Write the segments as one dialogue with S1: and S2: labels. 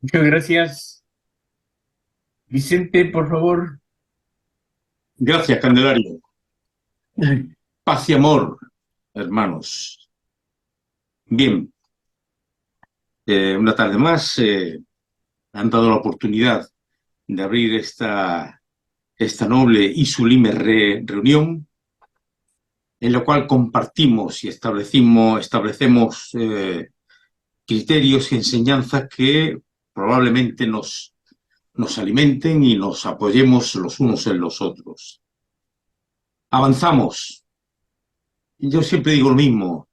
S1: Muchas gracias. Vicente, por favor.
S2: Gracias, Candelario. Paz y amor, hermanos. Bien, una tarde más han dado la oportunidad de abrir esta noble y sublime reunión en la cual compartimos y establecemos criterios y enseñanzas que probablemente nos alimenten y nos apoyemos los unos en los otros. Avanzamos. Yo siempre digo lo mismo.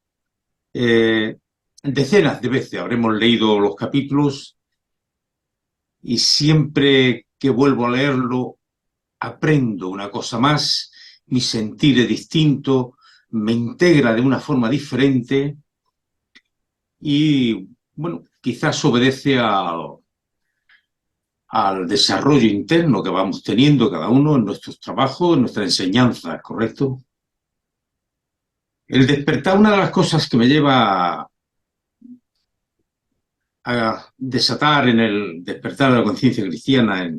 S2: Eh, Decenas de veces habremos leído los capítulos y siempre que vuelvo a leerlo aprendo una cosa más, mi sentir es distinto, me integra de una forma diferente y, bueno, quizás obedece al desarrollo interno que vamos teniendo cada uno en nuestros trabajos, en nuestra enseñanza, ¿correcto? El despertar, una de las cosas que me lleva a desatar en el despertar de la conciencia cristiana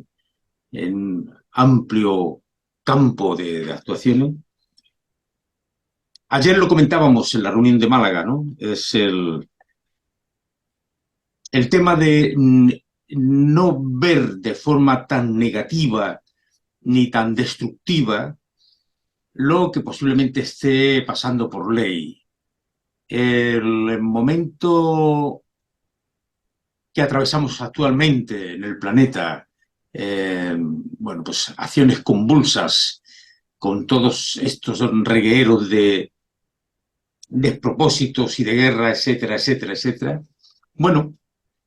S2: en amplio campo de actuaciones. Ayer lo comentábamos en la reunión de Málaga, ¿no? Es el tema de no ver de forma tan negativa ni tan destructiva lo que posiblemente esté pasando por ley. El momento que atravesamos actualmente en el planeta, bueno, pues acciones convulsas con todos estos regueros de despropósitos y de guerra, etcétera, etcétera, etcétera. Bueno,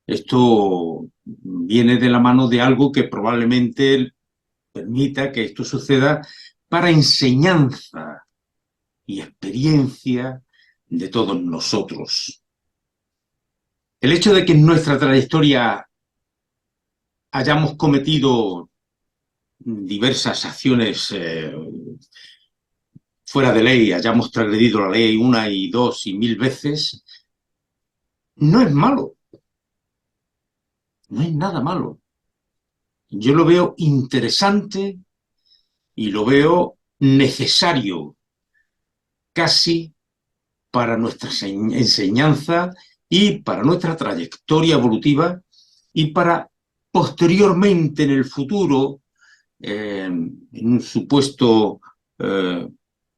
S2: esto viene de la mano de algo que probablemente permita que esto suceda para enseñanza y experiencia de todos nosotros. El hecho de que en nuestra trayectoria hayamos cometido diversas acciones fuera de ley, hayamos transgredido la ley una y dos y mil veces, no es malo, no es nada malo. Yo lo veo interesante y lo veo necesario casi para nuestra enseñanza y para nuestra trayectoria evolutiva y para posteriormente en el futuro, en un supuesto eh,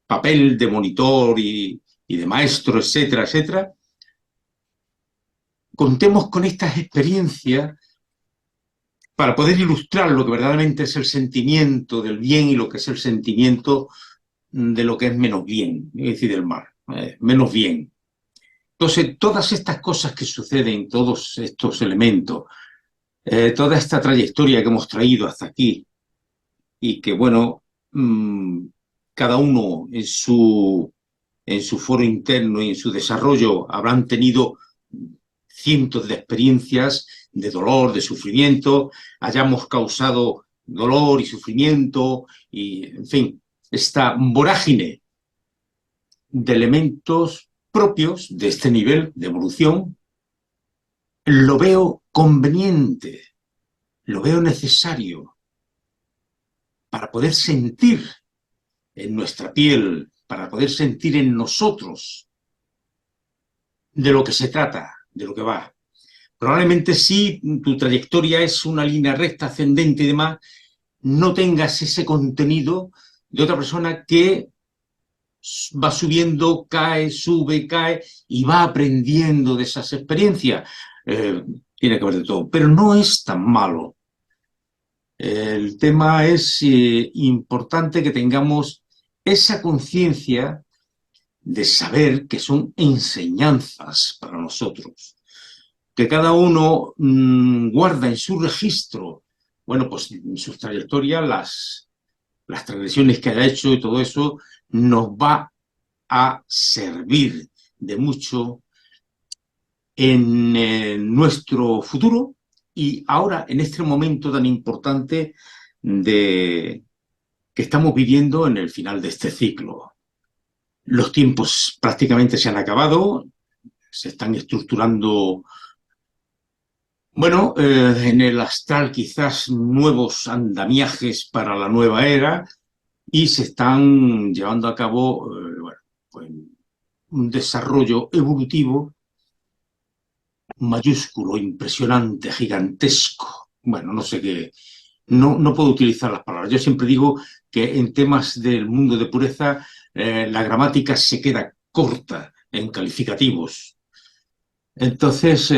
S2: papel de monitor y de maestro, etcétera, etcétera, contemos con estas experiencias para poder ilustrar lo que verdaderamente es el sentimiento del bien y lo que es el sentimiento de lo que es menos bien, es decir, del mal, menos bien. Entonces, todas estas cosas que suceden, todos estos elementos, toda esta trayectoria que hemos traído hasta aquí y que, bueno, cada uno en su foro interno y en su desarrollo habrán tenido cientos de experiencias de dolor, de sufrimiento, hayamos causado dolor y sufrimiento y, en fin, esta vorágine de elementos propios de este nivel de evolución, lo veo conveniente, lo veo necesario para poder sentir en nuestra piel, para poder sentir en nosotros de lo que se trata, de lo que va. Probablemente si tu trayectoria es una línea recta, ascendente y demás, no tengas ese contenido de otra persona que va subiendo, cae, sube, cae y va aprendiendo de esas experiencias. Tiene que ver de todo, pero no es tan malo. El tema es importante que tengamos esa conciencia de saber que son enseñanzas para nosotros, que cada uno guarda en su registro, bueno, pues en sus trayectorias, las transgresiones que haya hecho y todo eso, nos va a servir de mucho en nuestro futuro y ahora en este momento tan importante de que estamos viviendo en el final de este ciclo. Los tiempos prácticamente se han acabado, se están estructurando Bueno, en el astral quizás nuevos andamiajes para la nueva era y se están llevando a cabo bueno, pues, un desarrollo evolutivo mayúsculo, impresionante, gigantesco. Bueno, no sé qué, no puedo utilizar las palabras. Yo siempre digo que en temas del mundo de pureza la gramática se queda corta en calificativos. Entonces,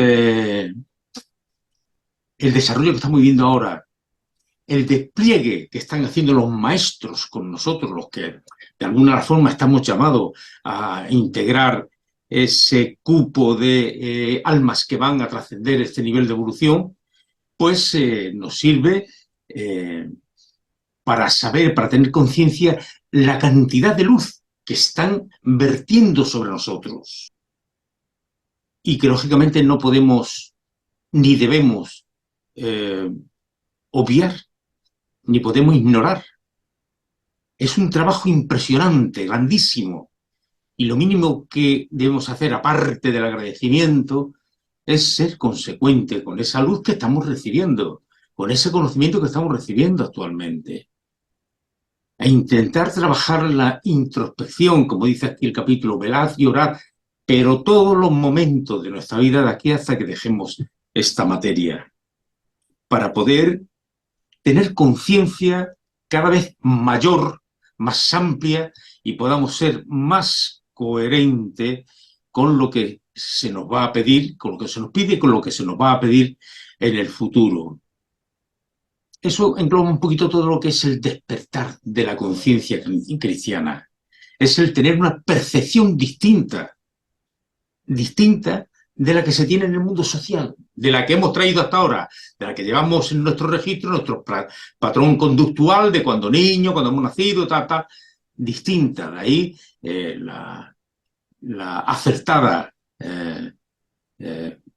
S2: el desarrollo que estamos viviendo ahora, el despliegue que están haciendo los maestros con nosotros, los que de alguna forma estamos llamados a integrar ese cupo de almas que van a trascender este nivel de evolución, pues nos sirve para saber, para tener conciencia la cantidad de luz que están vertiendo sobre nosotros y que lógicamente no podemos ni debemos eh, obviar ni podemos ignorar. Es un trabajo impresionante, grandísimo, y lo mínimo que debemos hacer, aparte del agradecimiento, es ser consecuente con esa luz que estamos recibiendo, con ese conocimiento que estamos recibiendo actualmente. E intentar trabajar la introspección, como dice aquí el capítulo, velad y orad, pero todos los momentos de nuestra vida de aquí hasta que dejemos esta materia, para poder tener conciencia cada vez mayor, más amplia y podamos ser más coherente con lo que se nos va a pedir, con lo que se nos pide y con lo que se nos va a pedir en el futuro. Eso engloba un poquito todo lo que es el despertar de la conciencia cristiana. Es el tener una percepción distinta, distinta de la que se tiene en el mundo social, de la que hemos traído hasta ahora, de la que llevamos en nuestro registro, nuestro patrón conductual de cuando niño, cuando hemos nacido, tal, distinta. De ahí la acertada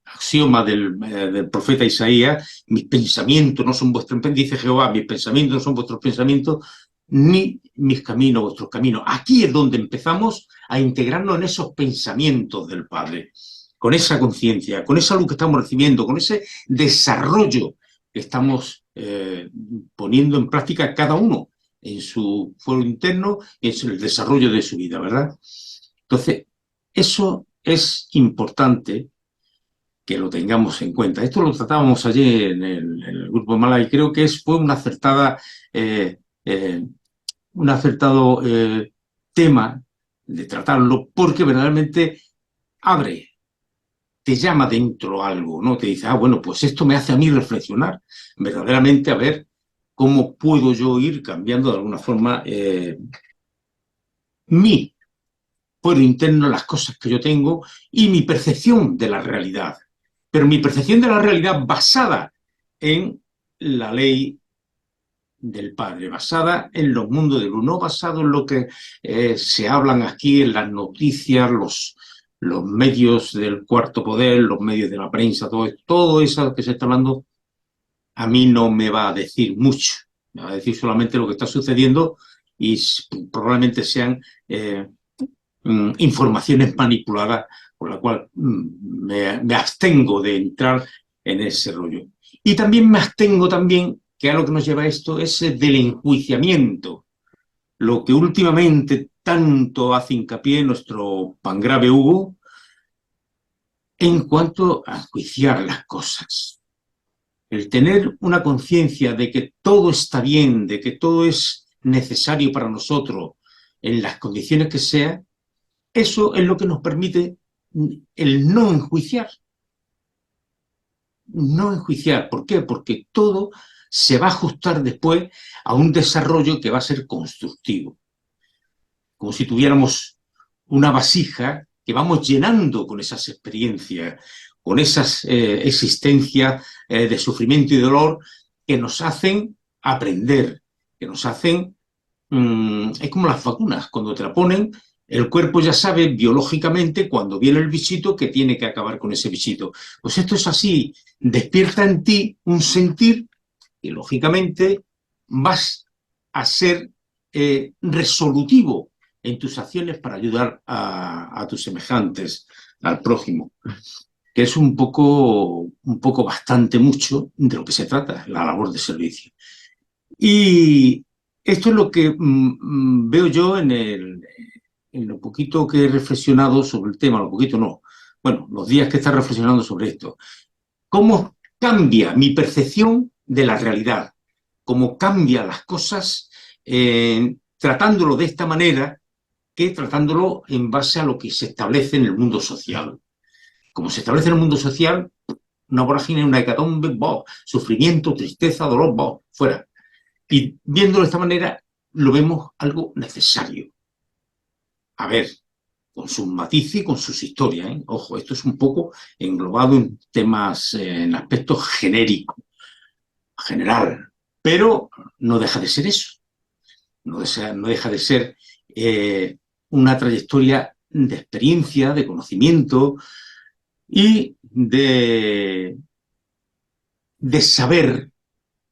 S2: axioma del profeta Isaías: mis pensamientos no son vuestros pensamientos, dice Jehová, mis pensamientos no son vuestros pensamientos, ni mis caminos vuestros caminos. Aquí es donde empezamos a integrarnos en esos pensamientos del Padre, con esa conciencia, con esa luz que estamos recibiendo, con ese desarrollo que estamos poniendo en práctica cada uno en su fuero interno y en el desarrollo de su vida, ¿verdad? Entonces, eso es importante que lo tengamos en cuenta. Esto lo tratábamos ayer en el grupo Mala y creo que fue una acertada, un acertado tema de tratarlo porque verdaderamente abre, te llama dentro algo, ¿no? Te dice, bueno, pues esto me hace a mí reflexionar verdaderamente a ver cómo puedo yo ir cambiando de alguna forma mi fuero interno, las cosas que yo tengo y mi percepción de la realidad. Pero mi percepción de la realidad basada en la ley del Padre, basada en los mundos de luz, no basado en lo que se hablan aquí en las noticias, los medios del cuarto poder, los medios de la prensa, todo eso que se está hablando, a mí no me va a decir mucho. Me va a decir solamente lo que está sucediendo y probablemente sean informaciones manipuladas, por la cual me abstengo de entrar en ese rollo. Y también me abstengo también, que a lo que nos lleva a esto, es del enjuiciamiento, lo que últimamente tanto hace hincapié nuestro pangrave Hugo en cuanto a enjuiciar las cosas. El tener una conciencia de que todo está bien, de que todo es necesario para nosotros en las condiciones que sea, eso es lo que nos permite el no enjuiciar. No enjuiciar. ¿Por qué? Porque todo se va a ajustar después a un desarrollo que va a ser constructivo. Como si tuviéramos una vasija que vamos llenando con esas experiencias, con esas existencias de sufrimiento y dolor que nos hacen aprender, que nos hacen... es como las vacunas, cuando te la ponen, el cuerpo ya sabe biológicamente cuando viene el bichito que tiene que acabar con ese bichito. Pues esto es así, despierta en ti un sentir y lógicamente vas a ser resolutivo en tus acciones para ayudar a tus semejantes, al prójimo. que es un poco bastante mucho de lo que se trata, la labor de servicio. Y esto es lo que veo yo en lo poquito que he reflexionado sobre el tema, lo poquito no, bueno, los días que he estado reflexionando sobre esto. ¿Cómo cambia mi percepción de la realidad? ¿Cómo cambia las cosas tratándolo de esta manera que tratándolo en base a lo que se establece en el mundo social? Como se establece en el mundo social, una vorágine, una hecatombe, sufrimiento, tristeza, dolor, fuera. Y viéndolo de esta manera, lo vemos algo necesario. A ver, con sus matices y con sus historias, ¿eh? Ojo, esto es un poco englobado en temas, en aspectos genéricos, general, pero no deja de ser eso. No deja de ser una trayectoria de experiencia, de conocimiento y de saber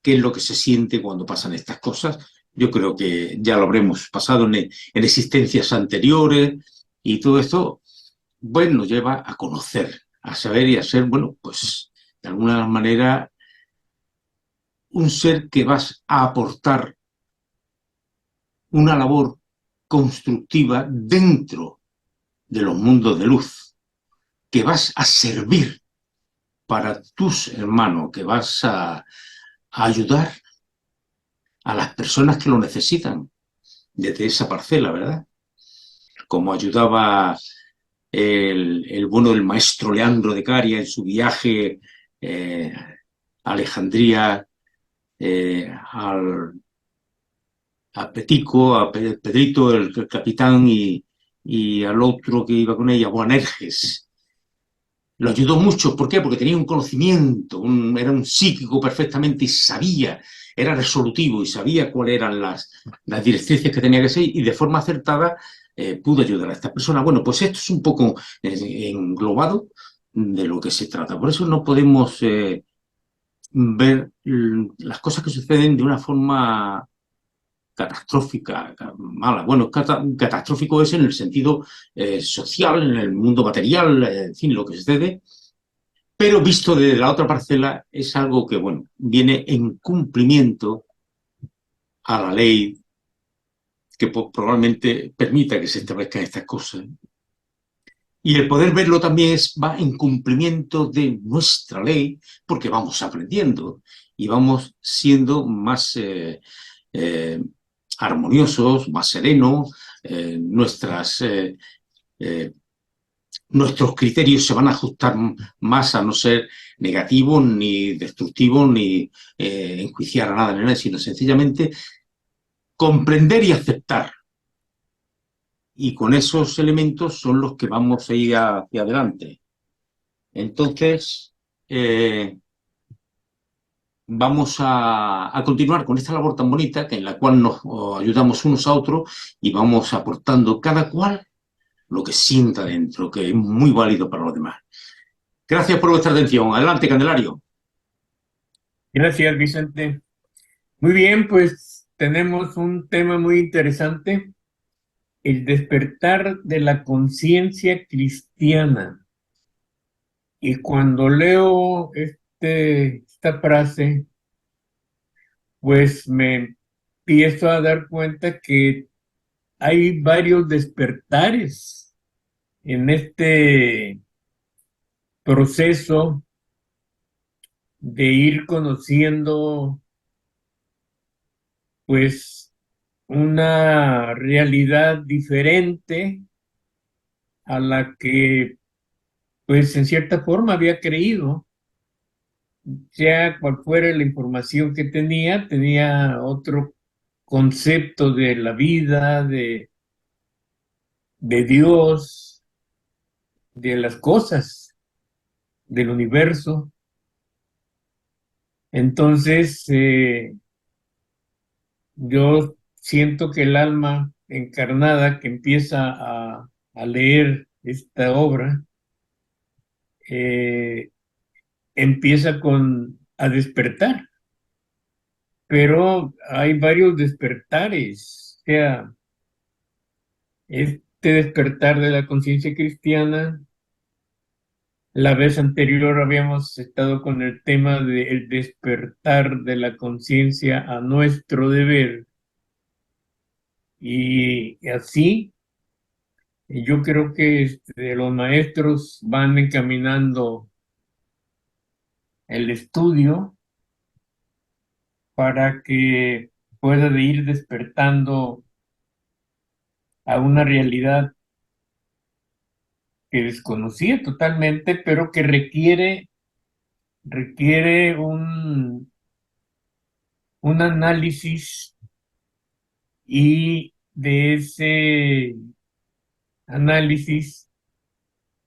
S2: qué es lo que se siente cuando pasan estas cosas. Yo creo que ya lo habremos pasado en existencias anteriores y todo esto, bueno, nos lleva a conocer, a saber y a ser, bueno, pues de alguna manera un ser que vas a aportar una labor constructiva dentro de los mundos de luz, que vas a servir para tus hermanos, que vas a ayudar a las personas que lo necesitan desde esa parcela, ¿verdad? Como ayudaba el bueno del maestro Leandro de Caria en su viaje a Alejandría, a Petico, a Pedrito, el capitán, y al otro que iba con ella, Boanerges. Lo ayudó mucho, ¿por qué? Porque tenía un conocimiento, era un psíquico perfectamente y sabía, era resolutivo y sabía cuáles eran las directrices que tenía que seguir y de forma acertada pudo ayudar a esta persona. Bueno, pues esto es un poco englobado de lo que se trata. Por eso no podemos ver las cosas que suceden de una forma catastrófica, mala. Bueno, catastrófico es en el sentido social, en el mundo material, en fin, lo que sucede, pero visto desde la otra parcela es algo que, bueno, viene en cumplimiento a la ley que probablemente permita que se establezcan estas cosas. Y el poder verlo también va en cumplimiento de nuestra ley, porque vamos aprendiendo y vamos siendo más eh, armoniosos, más serenos, nuestras eh, nuestros criterios se van a ajustar más a no ser negativos, ni destructivos, ni enjuiciar a nada, ni nada, sino sencillamente comprender y aceptar. Y con esos elementos son los que vamos a ir hacia adelante. Entonces, vamos a continuar con esta labor tan bonita que en la cual nos ayudamos unos a otros y vamos aportando cada cual lo que sienta dentro, que es muy válido para los demás. Gracias por vuestra atención. Adelante, Candelario.
S1: Gracias, Vicente. Muy bien, pues tenemos un tema muy interesante, el despertar de la conciencia cristiana. Y cuando leo esta frase, pues me empiezo a dar cuenta que hay varios despertares en este proceso de ir conociendo, pues, una realidad diferente a la que, pues, en cierta forma había creído. Sea cual fuera la información que tenía otro concepto de la vida, de Dios, de las cosas, del universo. Entonces, yo siento que el alma encarnada que empieza a leer esta obra, eh, empieza a despertar, pero hay varios despertares. O sea, este despertar de la conciencia cristiana La vez anterior habíamos estado con el tema del despertar de la conciencia a nuestro deber. Y así, yo creo que los maestros van encaminando el estudio para que pueda ir despertando a una realidad que desconocía totalmente, pero que requiere un análisis, y de ese análisis,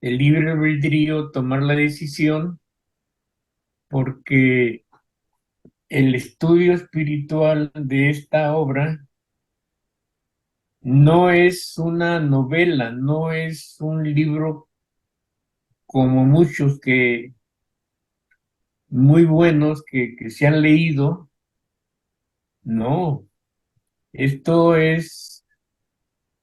S1: el libre albedrío, tomar la decisión, porque el estudio espiritual de esta obra no es una novela, no es un libro como muchos que muy buenos que se han leído. No, esto es,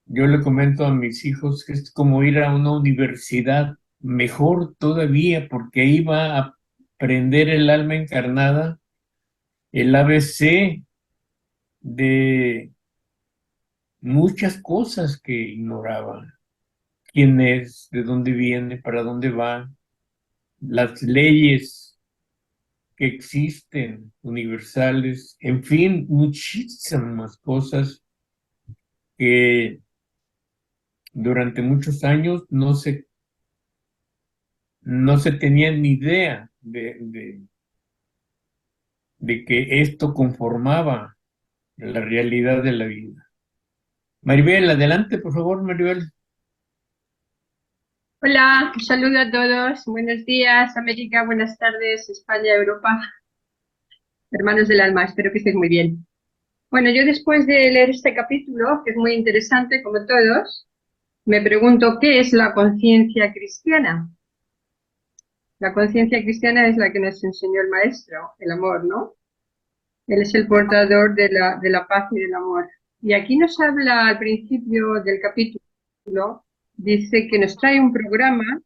S1: yo le comento a mis hijos que es como ir a una universidad, mejor todavía, porque ahí va a aprender el alma encarnada el ABC de muchas cosas que ignoraba. Quién es, de dónde viene, para dónde va, las leyes que existen, universales, en fin, muchísimas cosas que durante muchos años no se tenía ni idea de que esto conformaba la realidad de la vida. Maribel, adelante, por favor, Maribel.
S3: Hola, un saludo a todos. Buenos días, América. Buenas tardes, España, Europa. Hermanos del alma, espero que estéis muy bien. Bueno, yo después de leer este capítulo, que es muy interesante, como todos, me pregunto, ¿qué es la conciencia cristiana? La conciencia cristiana es la que nos enseñó el Maestro, el amor, ¿no? Él es el portador de la paz y del amor. Y aquí nos habla al principio del capítulo, dice que nos trae un programa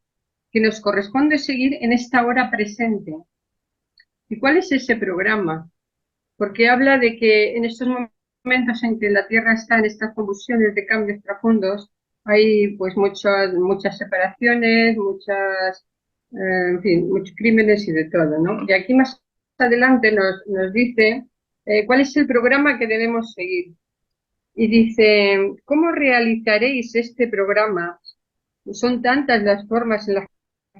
S3: que nos corresponde seguir en esta hora presente. ¿Y cuál es ese programa? Porque habla de que en estos momentos en que la Tierra está en estas convulsiones de cambios profundos, hay pues muchas separaciones, en fin, muchos crímenes y de todo, ¿no? Y aquí más adelante nos dice cuál es el programa que debemos seguir. Y dice, ¿cómo realizaréis este programa? Son tantas las formas en las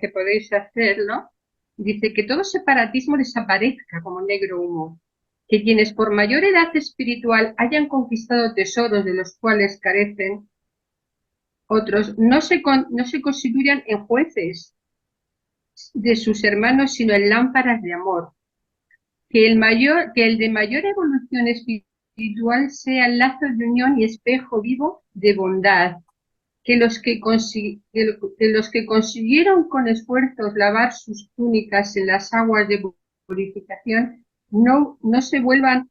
S3: que podéis hacerlo. Dice que todo separatismo desaparezca como negro humo, que quienes por mayor edad espiritual hayan conquistado tesoros de los cuales carecen otros, no se constituyan en jueces de sus hermanos, sino en lámparas de amor, que el de mayor evolución espiritual sea el lazo de unión y espejo vivo de bondad, que los que consiguieron con esfuerzos lavar sus túnicas en las aguas de purificación, no vuelvan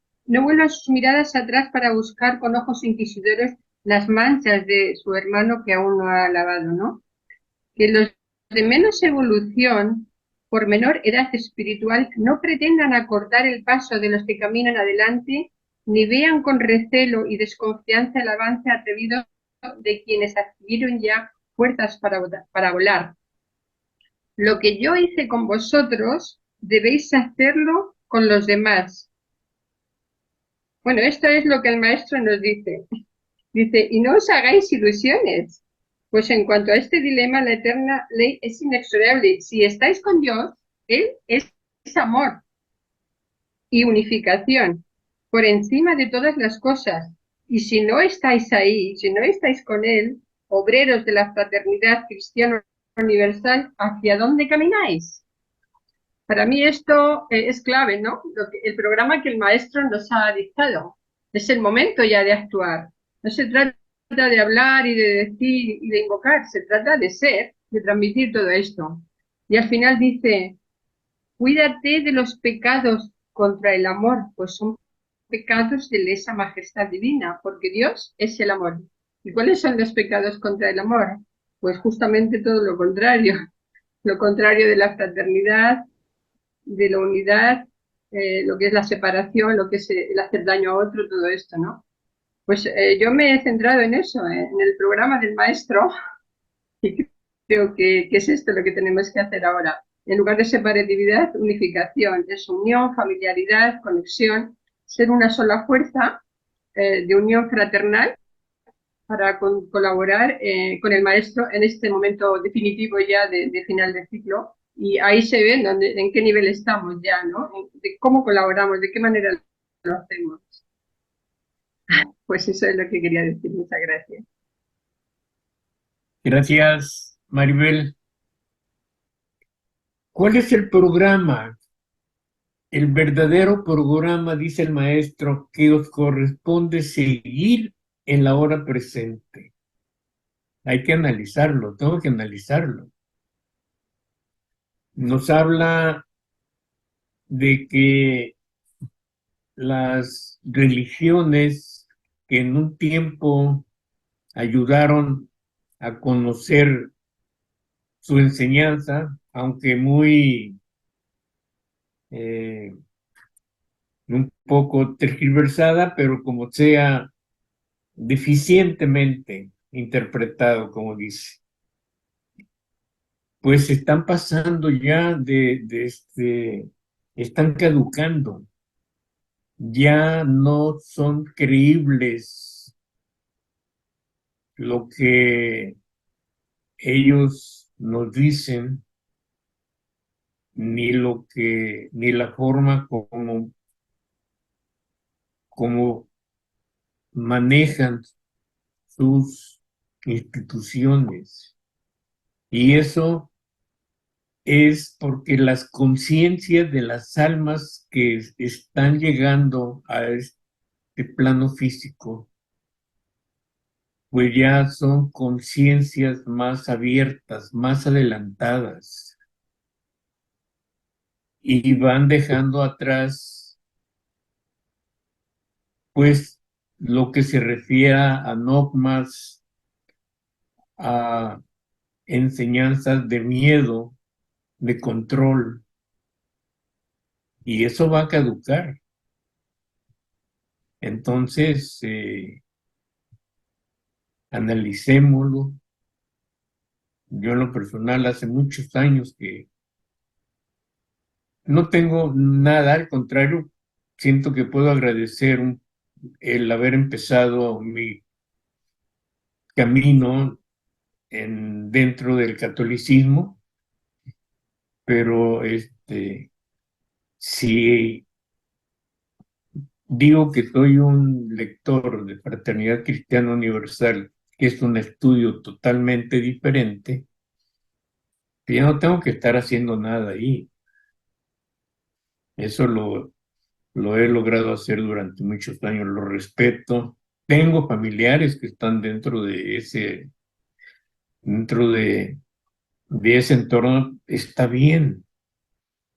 S3: sus miradas atrás para buscar con ojos inquisidores las manchas de su hermano que aún no ha lavado, ¿no? Que los de menos evolución, por menor edad espiritual, no pretendan acortar el paso de los que caminan adelante, ni vean con recelo y desconfianza el avance atrevido de quienes adquirieron ya fuerzas para volar. Lo que yo hice con vosotros, debéis hacerlo con los demás. Bueno, esto es lo que el maestro nos dice. Dice, y no os hagáis ilusiones, pues en cuanto a este dilema, la eterna ley es inexorable. Si estáis con Dios, Él es amor y unificación por encima de todas las cosas. Y si no estáis ahí, si no estáis con Él, obreros de la fraternidad cristiana universal, ¿hacia dónde camináis? Para mí esto es clave, ¿no? El programa que el maestro nos ha dictado. Es el momento ya de actuar. No se trata de hablar y de decir y de invocar, se trata de ser, de transmitir todo esto. Y al final dice, cuídate de los pecados contra el amor, pues son pecados de lesa majestad divina, porque Dios es el amor. ¿Y cuáles son los pecados contra el amor? Pues justamente todo lo contrario. lo contrario de la fraternidad, de la unidad, lo que es la separación, lo que es el hacer daño a otro, todo esto, ¿no? Pues yo me he centrado en eso, en el programa del maestro, y creo que es esto lo que tenemos que hacer ahora. En lugar de separatividad, unificación, es unión, familiaridad, conexión, ser una sola fuerza de unión fraternal para colaborar con el maestro en este momento definitivo ya de final de ciclo. Y ahí se ve en qué nivel estamos ya, ¿no? De cómo colaboramos, de qué manera lo hacemos. Pues eso es lo que quería decir. Muchas gracias.
S1: Gracias, Maribel. ¿Cuál es el programa? El verdadero programa, dice el maestro, que os corresponde seguir en la hora presente. Hay que analizarlo, tengo que analizarlo. Nos habla de que las religiones que en un tiempo ayudaron a conocer su enseñanza, aunque muy eh, un poco tergiversada, pero como sea deficientemente interpretado, como dice, pues están pasando ya están caducando, ya no son creíbles lo que ellos nos dicen, ni la forma como manejan sus instituciones. Y eso es porque las conciencias de las almas que están llegando a este plano físico, pues ya son conciencias más abiertas, más adelantadas, y van dejando atrás, pues, lo que se refiere a dogmas, a enseñanzas de miedo, de control, y eso va a caducar. Entonces, analicémoslo. Yo en lo personal hace muchos años que no tengo nada, al contrario, siento que puedo agradecer el haber empezado mi camino dentro del catolicismo, pero si digo que soy un lector de Fraternidad Cristiana Universal, que es un estudio totalmente diferente, que ya no tengo que estar haciendo nada ahí. Eso lo he logrado hacer durante muchos años, lo respeto. Tengo familiares que están dentro de ese entorno, está bien,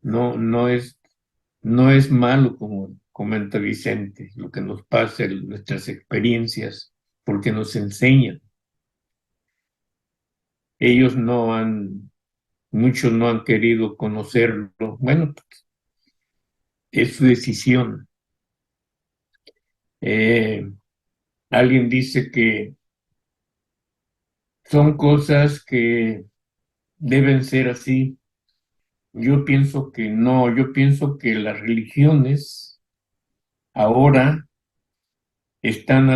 S1: no, no es malo como comenta Vicente, lo que nos pasa, nuestras experiencias, porque nos enseñan. Ellos muchos no han querido conocerlo. Bueno, es su decisión. Eh, Alguien dice que son cosas que deben ser así. Yo pienso que no, yo pienso que las religiones ahora están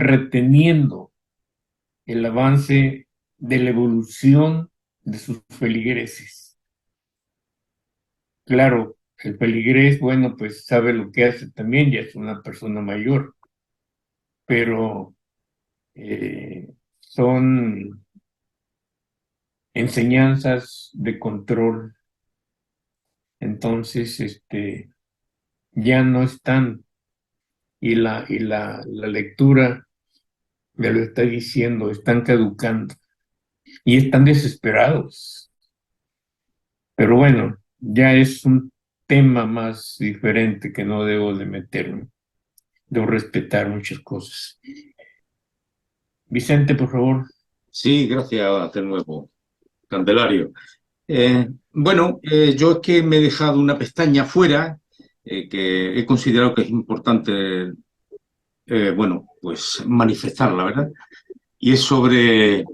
S1: reteniendo el avance de la evolución de sus feligreses. Claro, el feligrés, bueno, pues sabe lo que hace también, ya es una persona mayor, pero son enseñanzas de control. Entonces, ya no están, y la lectura me lo está diciendo, están caducando y están desesperados. Pero bueno, ya es un tema más diferente que no debo de meterme. Debo respetar muchas cosas. Vicente, por favor.
S2: Sí, gracias de nuevo. Candelario. Bueno, yo es que me he dejado una pestaña fuera que he considerado que es importante, bueno, pues manifestarla, ¿verdad? Y es sobre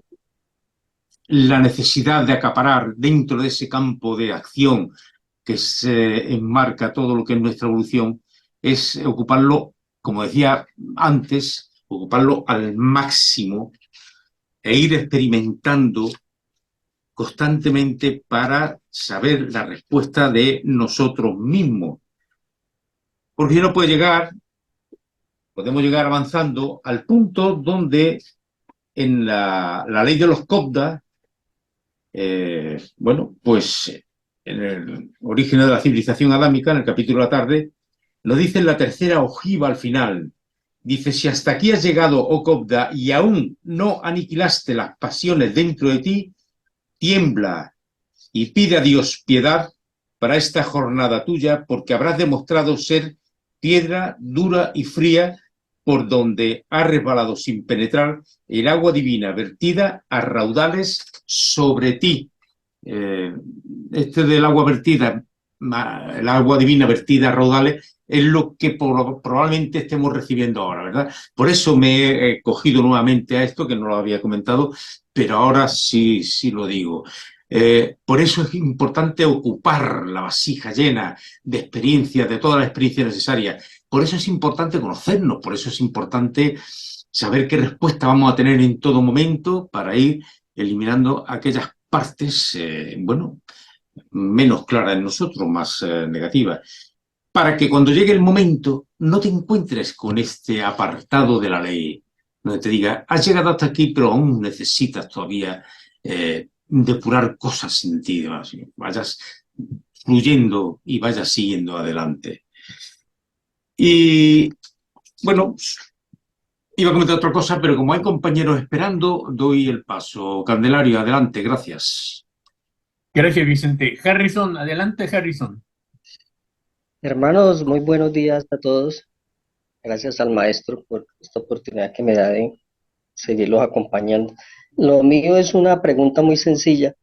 S2: la necesidad de acaparar dentro de ese campo de acción que se enmarca todo lo que es nuestra evolución, es ocuparlo, como decía antes, ocuparlo al máximo e ir experimentando constantemente para saber la respuesta de nosotros mismos. Porque si no puede llegar, podemos llegar avanzando al punto donde en la ley de los Cobdas, bueno, pues en el origen de la civilización adámica, en el capítulo de la tarde, lo dice en la tercera ojiva al final. Dice, si hasta aquí has llegado, oh Cobda, y aún no aniquilaste las pasiones dentro de ti, tiembla y pide a Dios piedad para esta jornada tuya, porque habrás demostrado ser piedra dura y fría por donde ha resbalado sin penetrar el agua divina vertida a raudales sobre ti. Eh, este del agua vertida, el agua divina vertida a raudales, es lo que probablemente estemos recibiendo ahora, ¿verdad? Por eso me he cogido nuevamente a esto, que no lo había comentado, pero ahora sí, sí lo digo. Por eso es importante ocupar la vasija llena de experiencias, de todas las experiencias necesarias. Por eso es importante conocernos, por eso es importante saber qué respuesta vamos a tener en todo momento para ir eliminando aquellas partes, bueno, menos claras en nosotros, más negativas, para que cuando llegue el momento no te encuentres con este apartado de la ley, donde te diga, has llegado hasta aquí, pero aún necesitas todavía depurar cosas en ti, vayas fluyendo y vayas siguiendo adelante. Y bueno, iba a comentar otra cosa, pero como hay compañeros esperando, doy el paso. Candelario, adelante, gracias.
S1: Gracias, Vicente. Harrison, adelante, Harrison.
S4: Hermanos, muy buenos días a todos. Gracias al maestro por esta oportunidad que me da de seguirlos acompañando. Lo mío es una pregunta muy sencilla.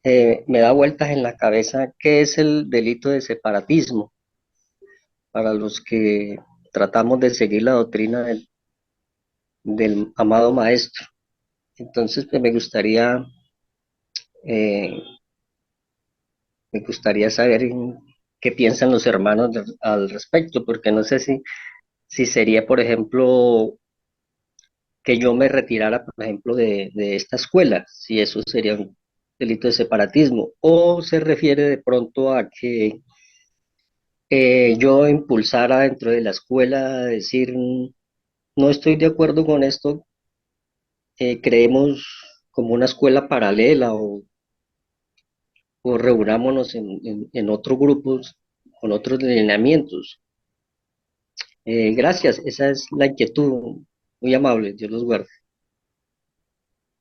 S4: Me da vueltas en la cabeza, ¿qué es el delito de separatismo? Para los que tratamos de seguir la doctrina del amado maestro. Entonces, pues eh, me gustaría saber qué piensan los hermanos al respecto, porque no sé si sería, por ejemplo, que yo me retirara, por ejemplo, de esta escuela, si eso sería un delito de separatismo, o se refiere de pronto a que yo impulsara dentro de la escuela a decir, no estoy de acuerdo con esto, creemos como una escuela paralela o reunámonos en otros grupos con otros lineamientos. Gracias, esa es la inquietud. Muy amable, Dios los guarde.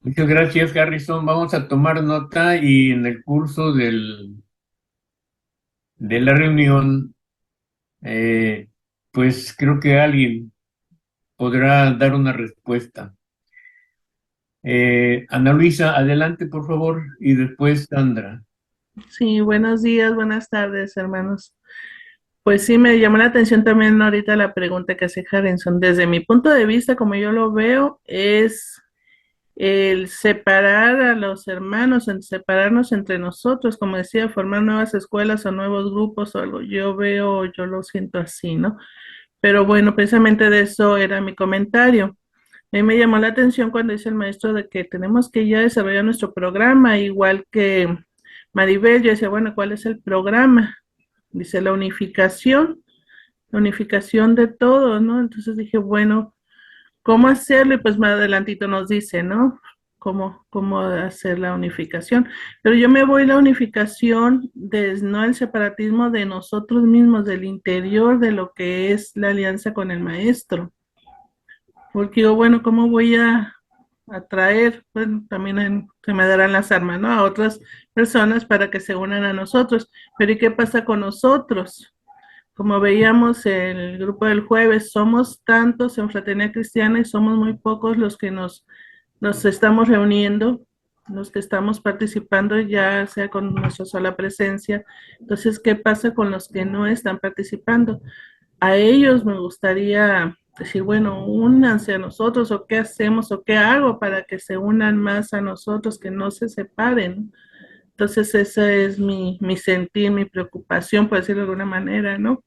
S1: Muchas gracias, Harrison. Vamos a tomar nota y en el curso de la reunión, pues creo que alguien podrá dar una respuesta. Ana Luisa, adelante, por favor, y después Sandra.
S5: Sí, buenos días, buenas tardes, hermanos. Pues sí, me llamó la atención también ahorita la pregunta que hace Harrison. Desde mi punto de vista, como yo lo veo, es el separar a los hermanos, el separarnos entre nosotros, como decía, formar nuevas escuelas o nuevos grupos o algo. Yo lo siento así, ¿no? Pero bueno, precisamente de eso era mi comentario. A mí me llamó la atención cuando dice el maestro de que tenemos que ya desarrollar nuestro programa, igual que Maribel, yo decía, bueno, ¿cuál es el programa? Dice la unificación de todo, ¿no? Entonces dije, bueno, ¿cómo hacerlo? Y pues más adelantito nos dice, ¿no? Cómo hacer la unificación. Pero yo me voy la unificación, no el separatismo de nosotros mismos, del interior de lo que es la alianza con el maestro. Porque digo, bueno, ¿cómo voy a atraer? Bueno, también se me darán las armas, ¿no? A otras personas para que se unan a nosotros. Pero ¿y qué pasa con nosotros? Como veíamos en el grupo del jueves, somos tantos en Fraternidad Cristiana y somos muy pocos los que nos estamos reuniendo los que estamos participando, ya sea con nuestra sola presencia. Entonces, ¿qué pasa con los que no están participando? A ellos me gustaría decir, bueno, únanse a nosotros, o qué hacemos, o qué hago para que se unan más a nosotros, que no se separen. Entonces, ese es mi sentir, mi preocupación, por decirlo de alguna manera, ¿no?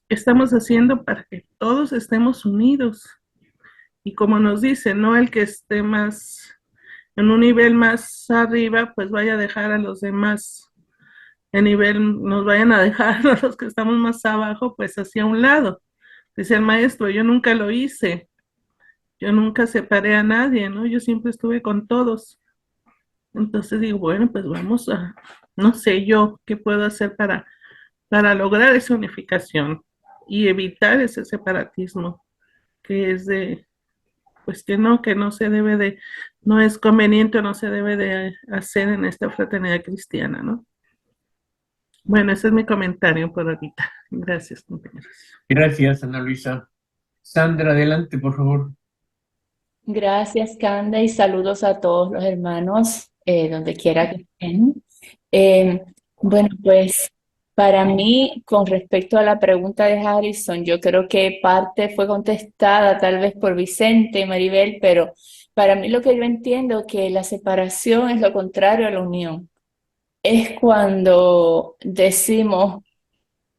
S5: ¿Qué estamos haciendo para que todos estemos unidos? Y como nos dice, no el que esté más en un nivel más arriba, pues vaya a dejar a los demás en nivel, nos vayan a dejar a los que estamos más abajo, pues hacia un lado. Dice el maestro, yo nunca lo hice, yo nunca separé a nadie, ¿no? Yo siempre estuve con todos. Entonces digo, bueno, pues vamos a, no sé yo qué puedo hacer para lograr esa unificación y evitar ese separatismo que es de, pues que no se debe de, no es conveniente o no se debe de hacer en esta fraternidad cristiana, ¿no? Bueno, ese es mi comentario por ahorita. Gracias, compañeros.
S1: Gracias, Ana Luisa. Sandra, adelante, por favor.
S6: Gracias, Canda, y saludos a todos los hermanos, donde quiera que estén. Eh, bueno, pues para mí, con respecto a la pregunta de Harrison, yo creo que parte fue contestada tal vez por Vicente y Maribel, pero para mí lo que yo entiendo que la separación es lo contrario a la unión. Es cuando decimos,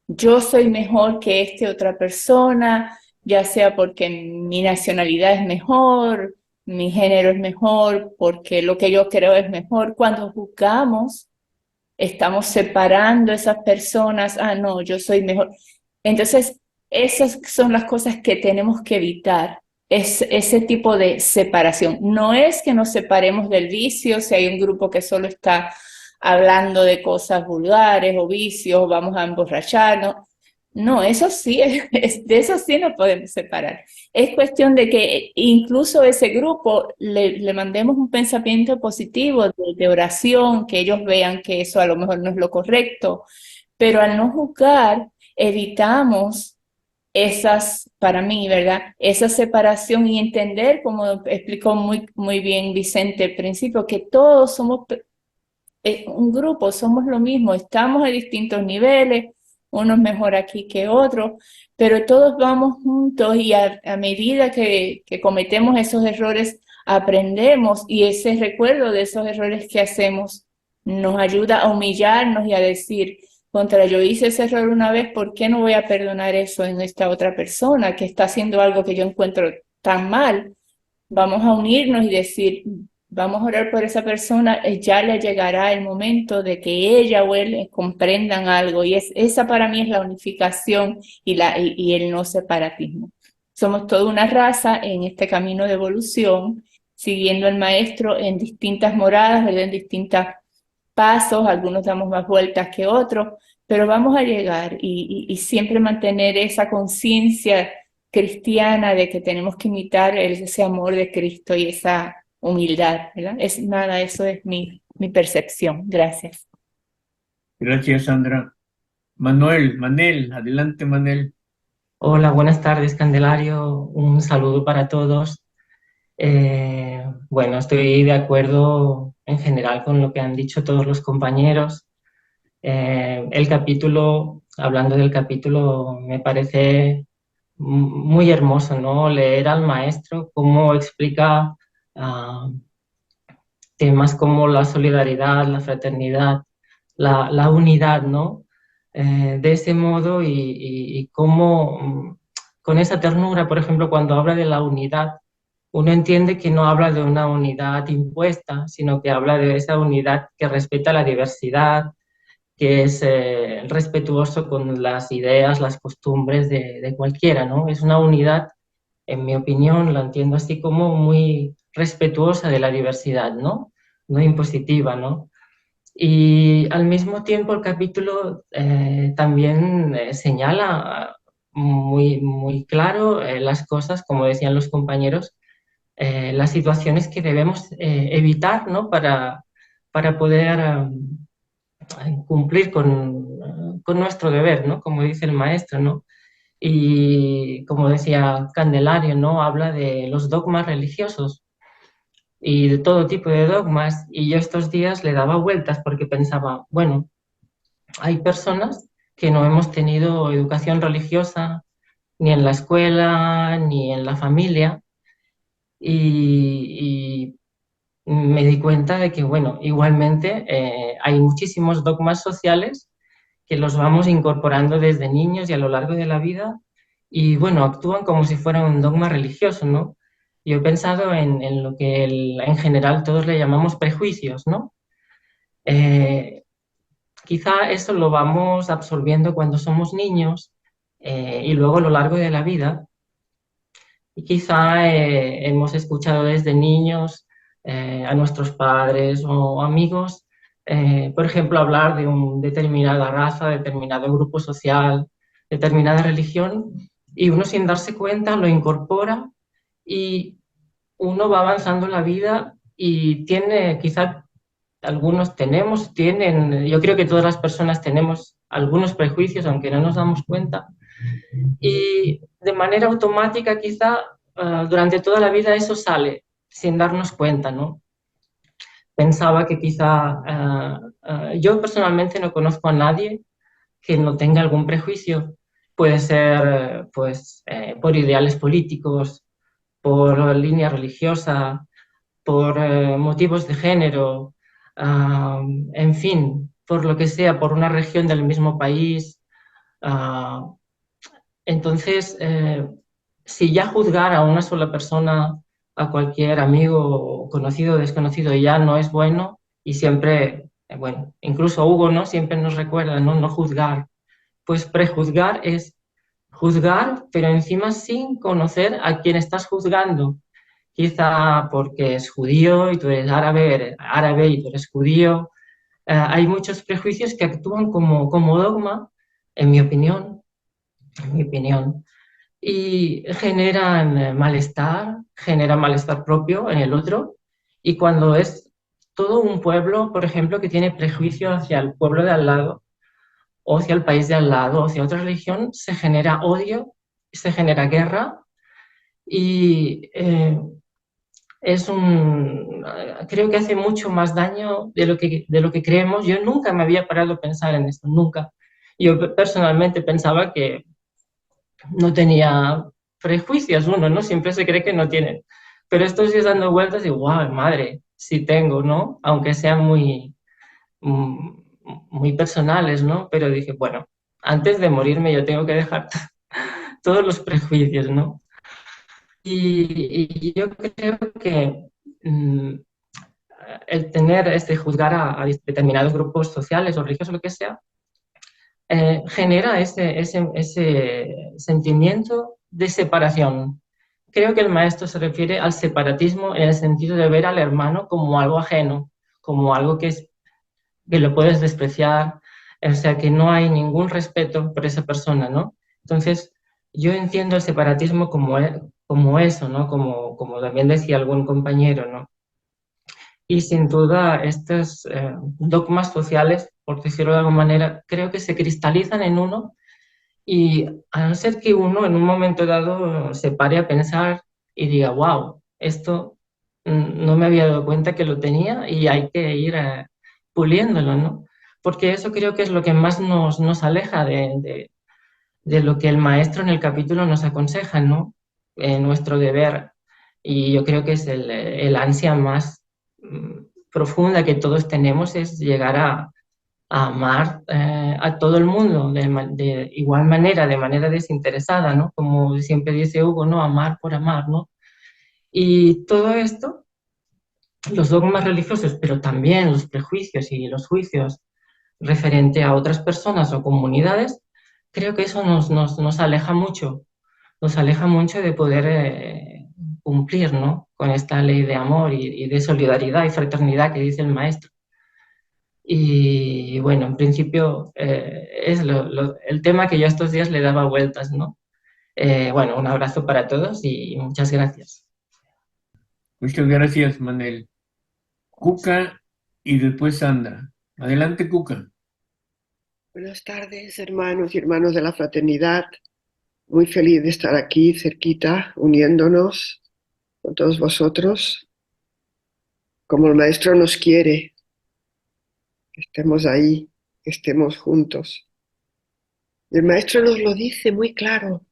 S6: yo soy mejor que esta otra persona, ya sea porque mi nacionalidad es mejor, mi género es mejor, porque lo que yo creo es mejor. Cuando juzgamos, estamos separando a esas personas, ah, no, yo soy mejor. Entonces, esas son las cosas que tenemos que evitar, es ese tipo de separación. No es que nos separemos del vicio, si hay un grupo que solo está hablando de cosas vulgares o vicios, vamos a emborracharnos. No, eso sí, de eso sí nos podemos separar. Es cuestión de que incluso ese grupo le mandemos un pensamiento positivo de oración, que ellos vean que eso a lo mejor no es lo correcto, pero al no juzgar, evitamos esas, para mí, ¿verdad? Esa separación y entender, como explicó muy bien Vicente al principio, que todos somos un grupo, somos lo mismo, estamos a distintos niveles, unos mejor aquí que otros, pero todos vamos juntos y a medida que cometemos esos errores, aprendemos y ese recuerdo de esos errores que hacemos nos ayuda a humillarnos y a decir, contra yo hice ese error una vez, ¿por qué no voy a perdonar eso en esta otra persona que está haciendo algo que yo encuentro tan mal? Vamos a unirnos y decir, vamos a orar por esa persona, ya le llegará el momento de que ella o él comprendan algo. Y esa para mí es la unificación y el no separatismo. Somos toda una raza en este camino de evolución, siguiendo al maestro en distintas moradas, ¿verdad? En distintos pasos, algunos damos más vueltas que otros, pero vamos a llegar y siempre mantener esa conciencia cristiana de que tenemos que imitar ese amor de Cristo y esa humildad, ¿verdad? Es nada, eso es mi percepción. Gracias.
S1: Gracias, Sandra. Manel, adelante, Manel.
S7: Hola, buenas tardes, Candelario. Un saludo para todos. Bueno, estoy de acuerdo en general con lo que han dicho todos los compañeros. El capítulo, hablando del capítulo, me parece muy hermoso, ¿no? Leer al maestro cómo explica temas como la solidaridad, la fraternidad, la unidad, ¿no? De ese modo y cómo con esa ternura, por ejemplo, cuando habla de la unidad, uno entiende que no habla de una unidad impuesta, sino que habla de esa unidad que respeta la diversidad, que es respetuoso con las ideas, las costumbres de cualquiera, ¿no? Es una unidad, en mi opinión, la entiendo así como muy respetuosa de la diversidad, ¿no? No impositiva, ¿no? Y al mismo tiempo el capítulo también señala muy claro las cosas, como decían los compañeros, las situaciones que debemos evitar, ¿no? Para poder cumplir con nuestro deber, ¿no? Como dice el maestro, ¿no? Y como decía Candelario, ¿no? Habla de los dogmas religiosos. y de todo tipo de dogmas, y yo estos días le daba vueltas porque pensaba, bueno, hay personas que no hemos tenido educación religiosa ni en la escuela ni en la familia, y me di cuenta de que, bueno, igualmente hay muchísimos dogmas sociales que los vamos incorporando desde niños y a lo largo de la vida, y bueno, actúan como si fuera un dogma religioso, ¿no? Yo he pensado en lo que en general todos le llamamos prejuicios, ¿no? Eh, Quizá eso lo vamos absorbiendo cuando somos niños, y luego a lo largo de la vida. Y quizá hemos escuchado desde niños a nuestros padres o amigos, por ejemplo, hablar de una determinada raza, determinado grupo social, determinada religión, y uno sin darse cuenta lo incorpora, y uno va avanzando en la vida y tiene, quizá algunos tienen, yo creo que todas las personas tenemos algunos prejuicios, aunque no nos damos cuenta, y de manera automática quizá durante toda la vida eso sale sin darnos cuenta, ¿no? Pensaba que quizá yo personalmente no conozco a nadie que no tenga algún prejuicio. Puede ser pues por ideales políticos, por línea religiosa, por motivos de género, en fin, por lo que sea, por una región del mismo país. ah, entonces, si ya juzgar a una sola persona, a cualquier amigo, conocido o desconocido, ya no es bueno, y siempre, bueno, incluso Hugo, ¿no? Siempre nos recuerda, ¿no? No juzgar. Pues prejuzgar es juzgar, pero encima sin conocer a quien estás juzgando. Quizá porque es judío y tú eres árabe, y tú eres judío. Hay muchos prejuicios que actúan como dogma, en mi opinión, en mi opinión, y generan malestar propio en el otro. Y cuando es todo un pueblo, por ejemplo, que tiene prejuicio hacia el pueblo de al lado, o hacia el país de al lado, o hacia otra religión, se genera odio, se genera guerra, y creo que hace mucho más daño de lo que creemos. Yo nunca me había parado a pensar en esto, nunca. Yo personalmente pensaba que no tenía prejuicios, uno, ¿no? Siempre se cree que no tienen. Pero estos días dando vueltas y, wow, madre, sí tengo, ¿no? Aunque sean mm, muy personales, ¿no? Pero dije, bueno, antes de morirme yo tengo que dejar todos los prejuicios, ¿no? Y yo creo que mm, el tener, juzgar a determinados grupos sociales o religiosos, lo que sea, genera ese sentimiento de separación. Creo que el maestro se refiere al separatismo en el sentido de ver al hermano como algo ajeno, como algo que lo puedes despreciar, o sea, que no hay ningún respeto por esa persona, ¿no? Entonces, yo entiendo el separatismo como eso, ¿no? Como también decía algún compañero, ¿no? Y sin duda, estos dogmas sociales, por decirlo de alguna manera, creo que se cristalizan en uno, y a no ser que uno en un momento dado se pare a pensar y diga, wow, esto no me había dado cuenta que lo tenía, y hay que ir puliéndolo, ¿no? Porque eso creo que es lo que más nos aleja de lo que el maestro en el capítulo nos aconseja, ¿no? Nuestro deber. Y yo creo que es el ansia más profunda que todos tenemos, es llegar a amar a todo el mundo de igual manera, de manera desinteresada, ¿no? Como siempre dice Hugo, ¿no? Amar por amar, ¿no? Y todo esto, los dogmas religiosos, pero también los prejuicios y los juicios referente a otras personas o comunidades, creo que eso nos aleja mucho de poder cumplir, ¿no? Con esta ley de amor y de solidaridad y fraternidad que dice el maestro. Y bueno, en principio es el tema que yo estos días le daba vueltas, ¿no? Bueno, un abrazo para todos y muchas gracias.
S1: Muchas gracias, Manel. Cuca y después Sandra. Adelante, Cuca.
S8: Buenas tardes, hermanos y hermanas de la fraternidad. Muy feliz de estar aquí cerquita, uniéndonos con todos vosotros. como el Maestro nos quiere, que estemos ahí, que estemos juntos. Y el Maestro nos lo dice muy claro.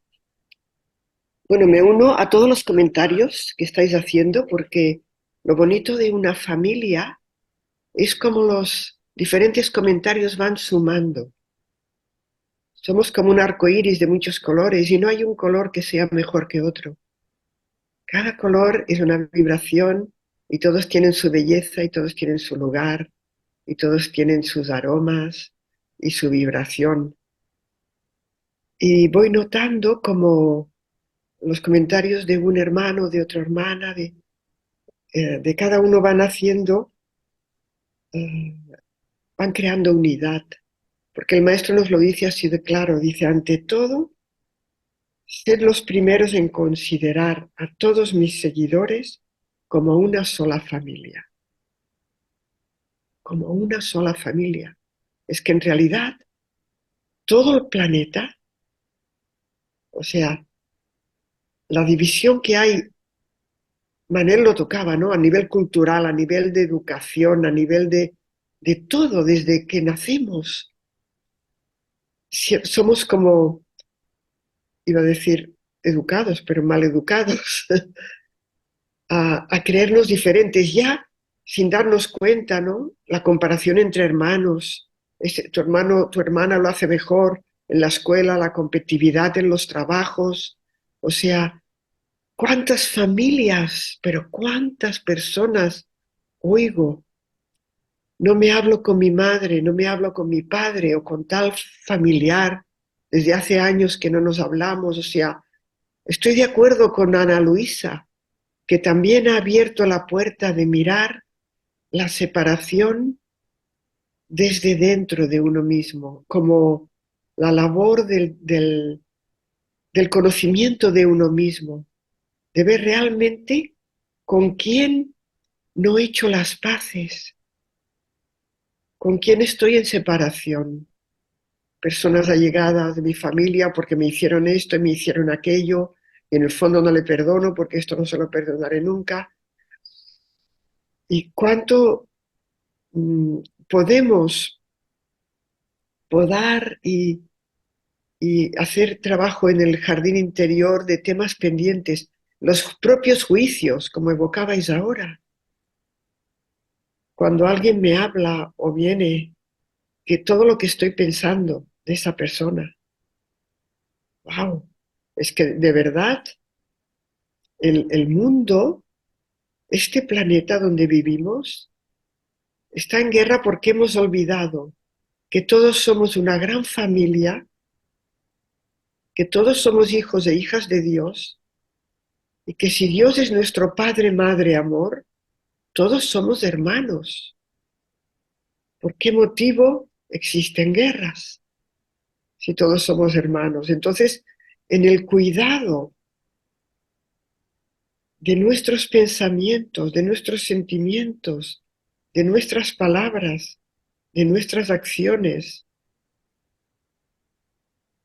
S8: Bueno, me uno a todos los comentarios que estáis haciendo porque lo bonito de una familia es como los diferentes comentarios van sumando. Somos como un arco iris de muchos colores y no hay un color que sea mejor que otro. Cada color es una vibración y todos tienen su belleza y todos tienen su lugar y todos tienen sus aromas y su vibración. Y voy notando como los comentarios de un hermano, de otra hermana, de cada uno van haciendo, van creando unidad. Porque el Maestro nos lo dice así de claro, dice, ante todo, sed los primeros en considerar a todos mis seguidores como una sola familia. Como una sola familia. Es que en realidad todo el planeta, o sea, la división que hay, Manel lo tocaba, ¿no? A nivel cultural, a nivel de educación, a nivel de todo, desde que nacemos. Somos como, iba a decir, educados, pero mal educados, a creernos diferentes ya sin darnos cuenta, ¿no? La comparación entre hermanos, tu hermano, tu hermana lo hace mejor en la escuela, la competitividad en los trabajos, o sea, cuántas familias, pero cuántas personas oigo, no me hablo con mi madre, no me hablo con mi padre o con tal familiar, desde hace años que no nos hablamos, o sea, estoy de acuerdo con Ana Luisa, que también ha abierto la puerta de mirar la separación desde dentro de uno mismo, como la labor del conocimiento de uno mismo, de ver realmente con quién no he hecho las paces, con quién estoy en separación. Personas allegadas de mi familia porque me hicieron esto y me hicieron aquello, y en el fondo no le perdono porque esto no se lo perdonaré nunca. Y cuánto podemos podar y hacer trabajo en el jardín interior de temas pendientes, los propios juicios, como evocabais ahora. Cuando alguien me habla o viene, que todo lo que estoy pensando de esa persona, wow, es que de verdad el mundo, este planeta donde vivimos, está en guerra porque hemos olvidado que todos somos una gran familia, que todos somos hijos e hijas de Dios, y que si Dios es nuestro Padre, Madre, Amor, todos somos hermanos. ¿Por qué motivo existen guerras si todos somos hermanos? Entonces, en el cuidado de nuestros pensamientos, de nuestros sentimientos, de nuestras palabras, de nuestras acciones,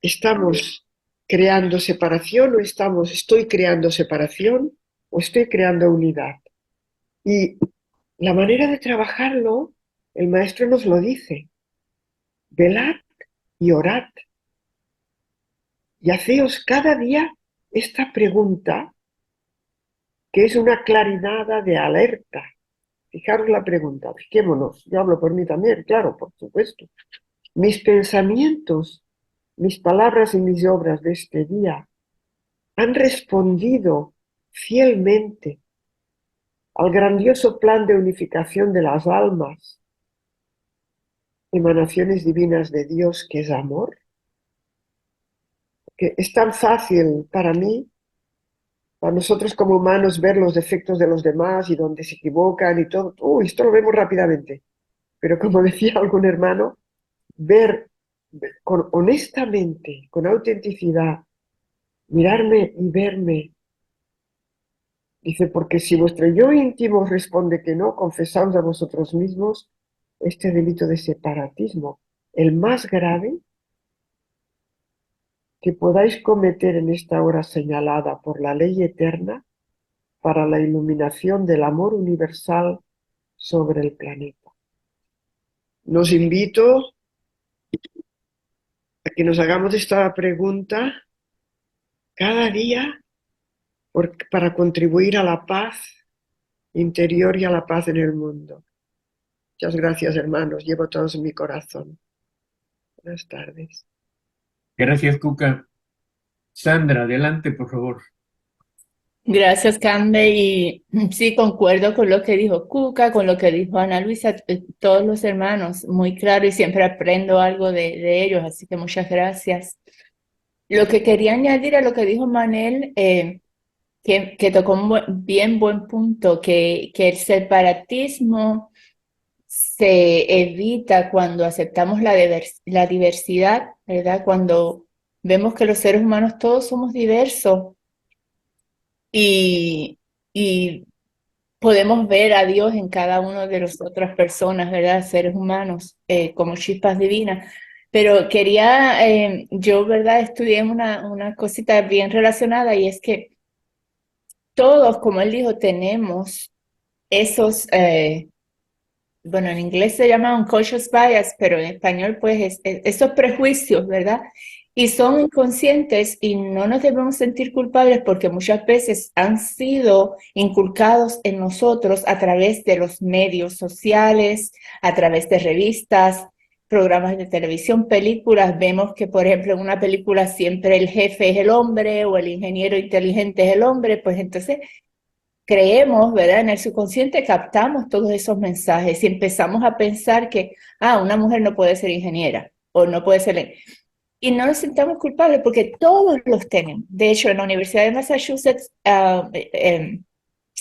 S8: ¿estamos creando separación o estoy creando separación o estoy creando unidad? Y la manera de trabajarlo, el maestro nos lo dice, velad y orad. Y haceos cada día esta pregunta, que es una claridad de alerta. Fijaros la pregunta, fijémonos, yo hablo por mí también, claro, por supuesto. Mis pensamientos, mis palabras y mis obras de este día han respondido fielmente al grandioso plan de unificación de las almas, emanaciones divinas de Dios que es amor, que es tan fácil para mí, para nosotros como humanos, ver los defectos de los demás y donde se equivocan y todo. Esto lo vemos rápidamente. Pero como decía algún hermano, ver honestamente, con autenticidad, mirarme y verme. Dice, porque si vuestro yo íntimo os responde que no, confesaos a vosotros mismos este delito de separatismo, el más grave que podáis cometer en esta hora señalada por la ley eterna para la iluminación del amor universal sobre el planeta. Los invito a que nos hagamos esta pregunta cada día para contribuir a la paz interior y a la paz en el mundo. Muchas gracias, hermanos. Llevo todos en mi corazón. Buenas tardes.
S1: Gracias, Cuca. Sandra, adelante, por favor.
S6: Gracias, Candy. Y sí, concuerdo con lo que dijo Cuca, con lo que dijo Ana Luisa, todos los hermanos, muy claro, y siempre aprendo algo de ellos, así que muchas gracias. Lo que quería añadir a lo que dijo Manel, que tocó un bien buen punto, que el separatismo se evita cuando aceptamos la diversidad, ¿verdad? Cuando vemos que los seres humanos todos somos diversos y podemos ver a Dios en cada uno de las otras personas, ¿verdad? Seres humanos, como chispas divinas. Pero quería, yo, ¿verdad? Estudié una cosita bien relacionada y es que todos, como él dijo, tenemos esos, bueno, en inglés se llama unconscious bias, pero en español, pues, esos prejuicios, ¿verdad? Y son inconscientes y no nos debemos sentir culpables porque muchas veces han sido inculcados en nosotros a través de los medios sociales, a través de revistas, programas de televisión, películas. Vemos que, por ejemplo, en una película siempre el jefe es el hombre o el ingeniero inteligente es el hombre, pues entonces creemos, ¿verdad? En el subconsciente captamos todos esos mensajes y empezamos a pensar que, una mujer no puede ser ingeniera o no puede ser... Y no nos sintamos culpables porque todos los tenemos. De hecho, en la Universidad de Massachusetts,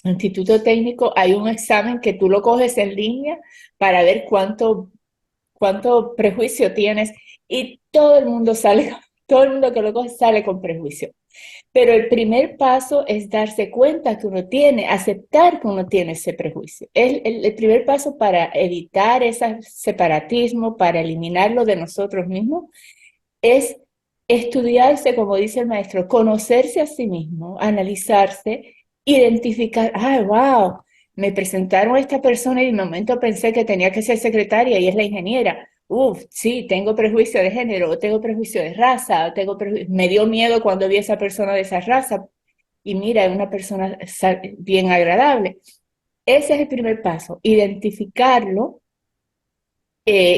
S6: Instituto Técnico, hay un examen que tú lo coges en línea para ver cuánto prejuicio tienes y todo el mundo sale, todo el mundo que lo coge sale con prejuicio. Pero el primer paso es darse cuenta que uno tiene, aceptar que uno tiene ese prejuicio. El primer paso para evitar ese separatismo, para eliminarlo de nosotros mismos, es estudiarse, como dice el maestro, conocerse a sí mismo, analizarse, identificar, wow, me presentaron a esta persona y de momento pensé que tenía que ser secretaria y es la ingeniera. Sí, tengo prejuicio de género, o tengo prejuicio de raza, me dio miedo cuando vi a esa persona de esa raza y mira, es una persona bien agradable. Ese es el primer paso, identificarlo,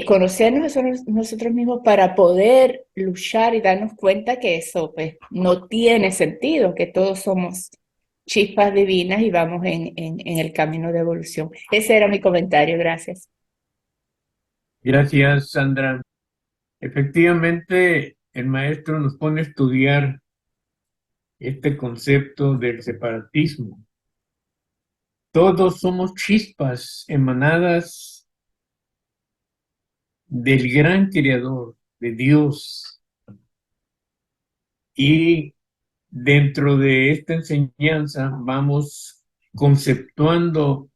S6: conocernos nosotros mismos para poder luchar y darnos cuenta que eso pues, no tiene sentido, que todos somos chispas divinas y vamos en el camino de evolución. Ese era mi comentario, gracias.
S1: Gracias, Sandra. Efectivamente, el maestro nos pone a estudiar este concepto del separatismo. Todos somos chispas emanadas del gran creador, de Dios. Y dentro de esta enseñanza vamos conceptuando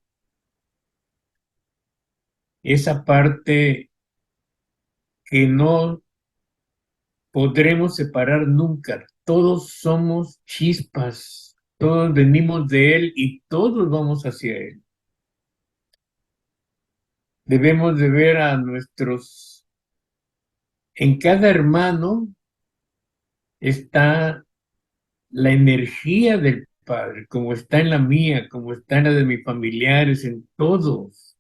S1: esa parte que no podremos separar nunca. Todos somos chispas, todos venimos de Él y todos vamos hacia Él. Debemos de ver a en cada hermano está la energía del Padre, como está en la mía, como está en la de mis familiares, en todos.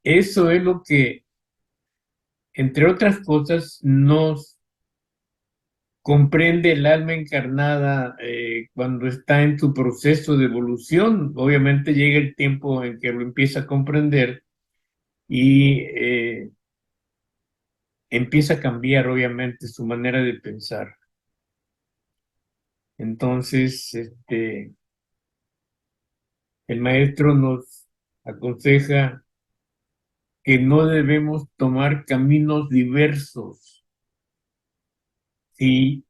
S1: Eso es lo que, entre otras cosas, nos comprende el alma encarnada cuando está en su proceso de evolución. Obviamente llega el tiempo en que lo empieza a comprender y empieza a cambiar, obviamente, su manera de pensar. Entonces, el maestro nos aconseja que no debemos tomar caminos diversos. Si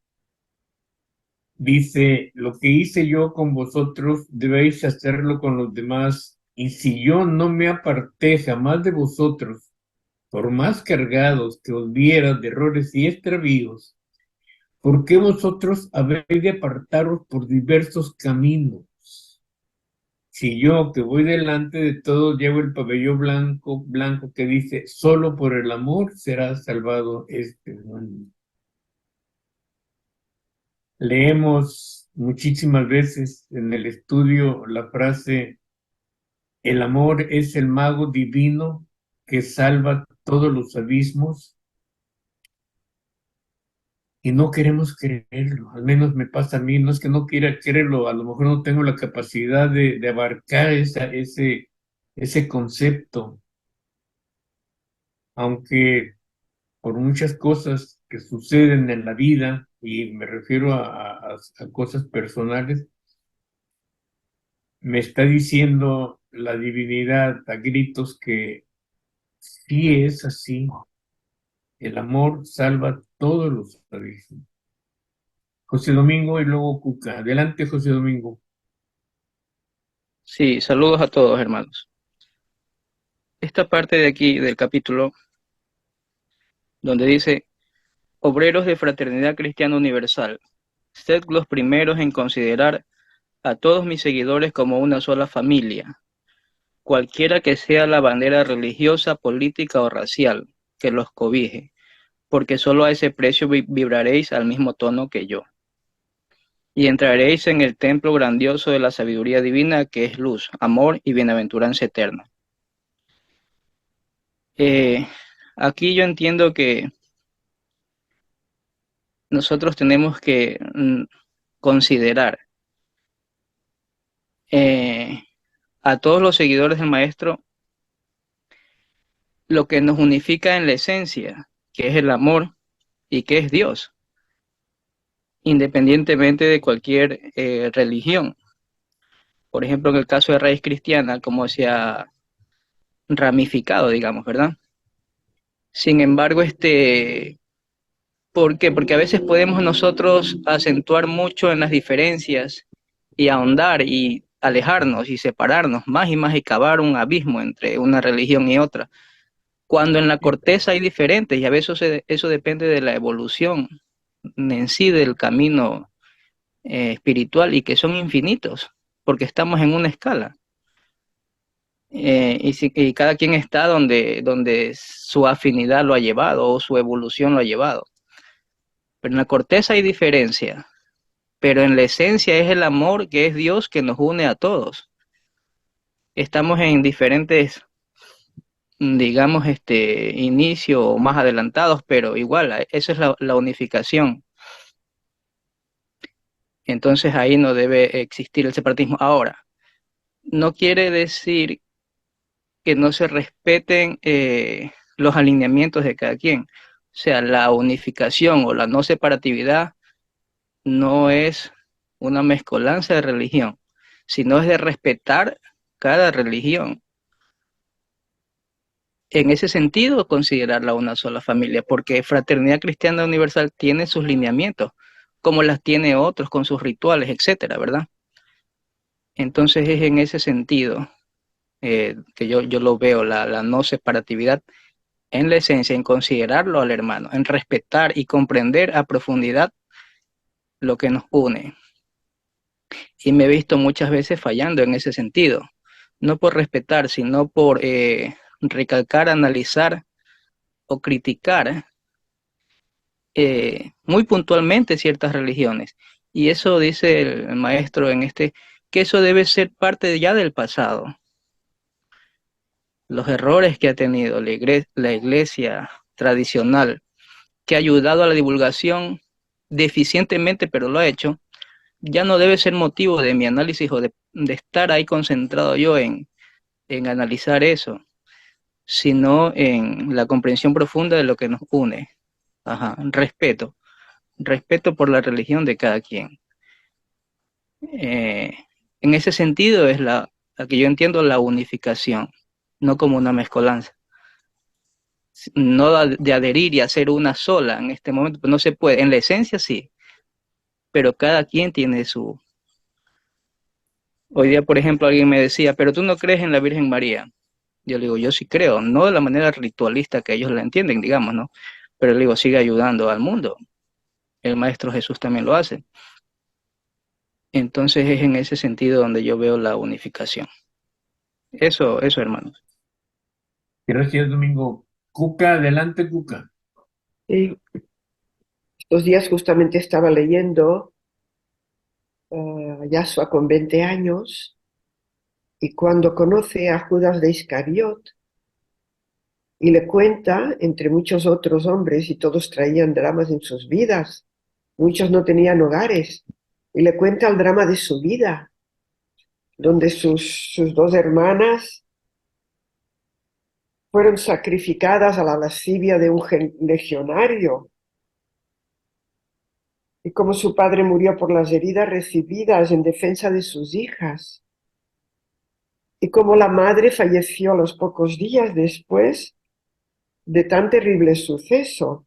S1: dice, lo que hice yo con vosotros, debéis hacerlo con los demás. Y si yo no me aparté jamás de vosotros, por más cargados que os viera de errores y extravíos, ¿por qué vosotros habéis de apartaros por diversos caminos? Si yo, que voy delante de todos, llevo el pabellón blanco, blanco que dice, solo por el amor será salvado este mundo. Leemos muchísimas veces en el estudio la frase, el amor es el mago divino que salva todos los abismos, y no queremos creerlo. Al menos me pasa a mí, no es que no quiera creerlo, a lo mejor no tengo la capacidad de abarcar ese concepto, aunque por muchas cosas que suceden en la vida, y me refiero a cosas personales, me está diciendo la divinidad a gritos que sí es así. El amor salva todos los abismos. José Domingo y luego Cuca. Adelante, José Domingo.
S9: Sí, saludos a todos, hermanos. Esta parte de aquí del capítulo, donde dice, obreros de Fraternidad Cristiana Universal, sed los primeros en considerar a todos mis seguidores como una sola familia, cualquiera que sea la bandera religiosa, política o racial que los cobije, porque solo a ese precio vibraréis al mismo tono que yo. Y entraréis en el templo grandioso de la sabiduría divina, que es luz, amor y bienaventuranza eterna. Aquí yo entiendo que nosotros tenemos que considerar a todos los seguidores del Maestro lo que nos unifica en la esencia, que es el amor y que es Dios, independientemente de cualquier religión. Por ejemplo, en el caso de raíz cristiana, como se ha ramificado, digamos, ¿verdad? Sin embargo, ¿por qué? Porque a veces podemos nosotros acentuar mucho en las diferencias y ahondar y alejarnos y separarnos más y más y cavar un abismo entre una religión y otra, cuando en la corteza hay diferentes y a veces eso depende de la evolución en sí del camino espiritual y que son infinitos, porque estamos en una escala. Y cada quien está donde su afinidad lo ha llevado o su evolución lo ha llevado. Pero en la corteza hay diferencia, pero en la esencia es el amor que es Dios que nos une a todos. Estamos en diferentes, digamos, inicio más adelantados, pero igual, esa es la unificación. Entonces ahí no debe existir el separatismo. Ahora, no quiere decir que no se respeten los alineamientos de cada quien. O sea, la unificación o la no separatividad no es una mezcolanza de religión, sino es de respetar cada religión. En ese sentido, considerarla una sola familia, porque Fraternidad Cristiana Universal tiene sus lineamientos, como las tiene otros con sus rituales, etcétera, ¿verdad? Entonces es en ese sentido que yo lo veo, la no separatividad en la esencia, en considerarlo al hermano, en respetar y comprender a profundidad lo que nos une. Y me he visto muchas veces fallando en ese sentido, no por respetar, sino por recalcar, analizar o criticar muy puntualmente ciertas religiones. Y eso dice el maestro que eso debe ser parte ya del pasado. Los errores que ha tenido la iglesia tradicional, que ha ayudado a la divulgación deficientemente, pero lo ha hecho, ya no debe ser motivo de mi análisis o de estar ahí concentrado yo en analizar eso, sino en la comprensión profunda de lo que nos une. Ajá, respeto por la religión de cada quien. En ese sentido es la que yo entiendo la unificación, no como una mezcolanza. No de adherir y hacer una sola en este momento, pues no se puede. En la esencia sí, pero cada quien tiene su... Hoy día, por ejemplo, alguien me decía, pero tú no crees en la Virgen María. Yo le digo, yo sí creo, no de la manera ritualista que ellos la entienden, digamos, ¿no? Pero le digo, sigue ayudando al mundo. El Maestro Jesús también lo hace. Entonces es en ese sentido donde yo veo la unificación. Eso, hermanos.
S1: Gracias, Domingo. Cuca, adelante, Cuca.
S8: Y estos días justamente estaba leyendo a Yahshua con 20 años y cuando conoce a Judas de Iscariot y le cuenta, entre muchos otros hombres, y todos traían dramas en sus vidas, muchos no tenían hogares, y le cuenta el drama de su vida, donde sus dos hermanas fueron sacrificadas a la lascivia de un legionario, y cómo su padre murió por las heridas recibidas en defensa de sus hijas, y cómo la madre falleció a los pocos días después de tan terrible suceso,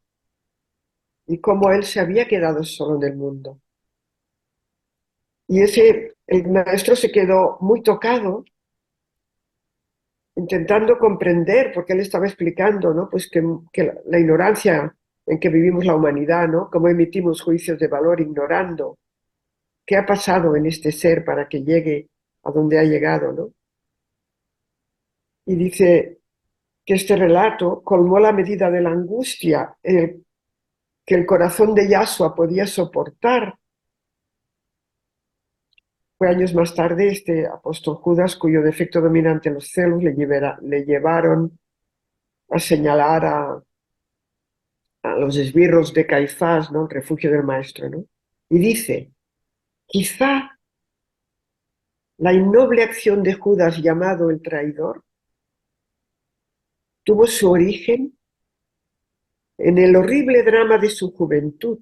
S8: y cómo él se había quedado solo en el mundo. Y el maestro se quedó muy tocado, intentando comprender, porque él estaba explicando, ¿no? Pues que la ignorancia en que vivimos la humanidad, ¿no? Cómo emitimos juicios de valor ignorando qué ha pasado en este ser para que llegue a donde ha llegado, ¿no? Y dice que este relato colmó la medida de la angustia que el corazón de Yahshua podía soportar. Fue años más tarde este apóstol Judas, cuyo defecto dominante los celos le llevaron a señalar a los esbirros de Caifás, ¿no? El refugio del maestro, ¿no? Y dice, quizá la innoble acción de Judas llamado el traidor tuvo su origen en el horrible drama de su juventud,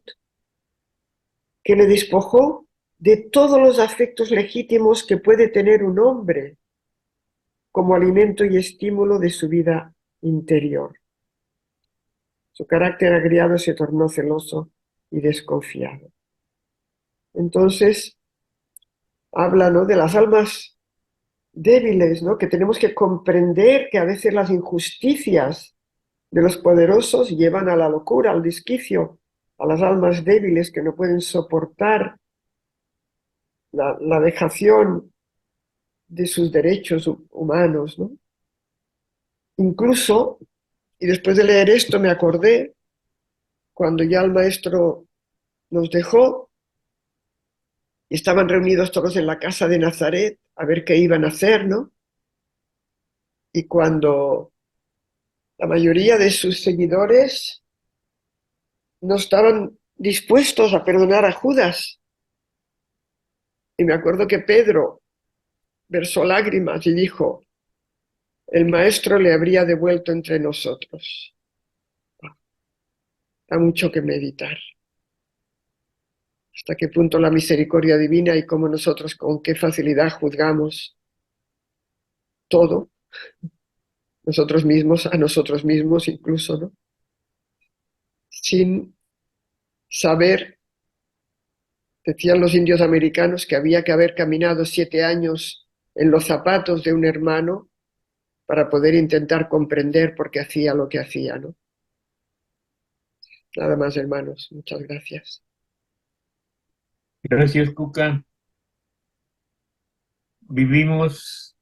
S8: que le despojó de todos los afectos legítimos que puede tener un hombre como alimento y estímulo de su vida interior. Su carácter agriado se tornó celoso y desconfiado. Entonces, habla, ¿no?, de las almas débiles, ¿no?, que tenemos que comprender que a veces las injusticias de los poderosos llevan a la locura, al desquicio, a las almas débiles que no pueden soportar la vejación de sus derechos humanos, ¿no? Incluso, y después de leer esto me acordé, cuando ya el maestro nos dejó y estaban reunidos todos en la casa de Nazaret a ver qué iban a hacer, ¿no? Y cuando la mayoría de sus seguidores no estaban dispuestos a perdonar a Judas. Y me acuerdo que Pedro versó lágrimas y dijo, el maestro le habría devuelto entre nosotros. Da mucho que meditar. Hasta qué punto la misericordia divina y cómo nosotros con qué facilidad juzgamos todo, nosotros mismos, a nosotros mismos incluso, ¿no? Sin saber, decían los indios americanos, que había que haber caminado 7 años en los zapatos de un hermano para poder intentar comprender por qué hacía lo que hacía, ¿no? Nada más, hermanos. Muchas gracias.
S1: Gracias, Cuca. Vivimos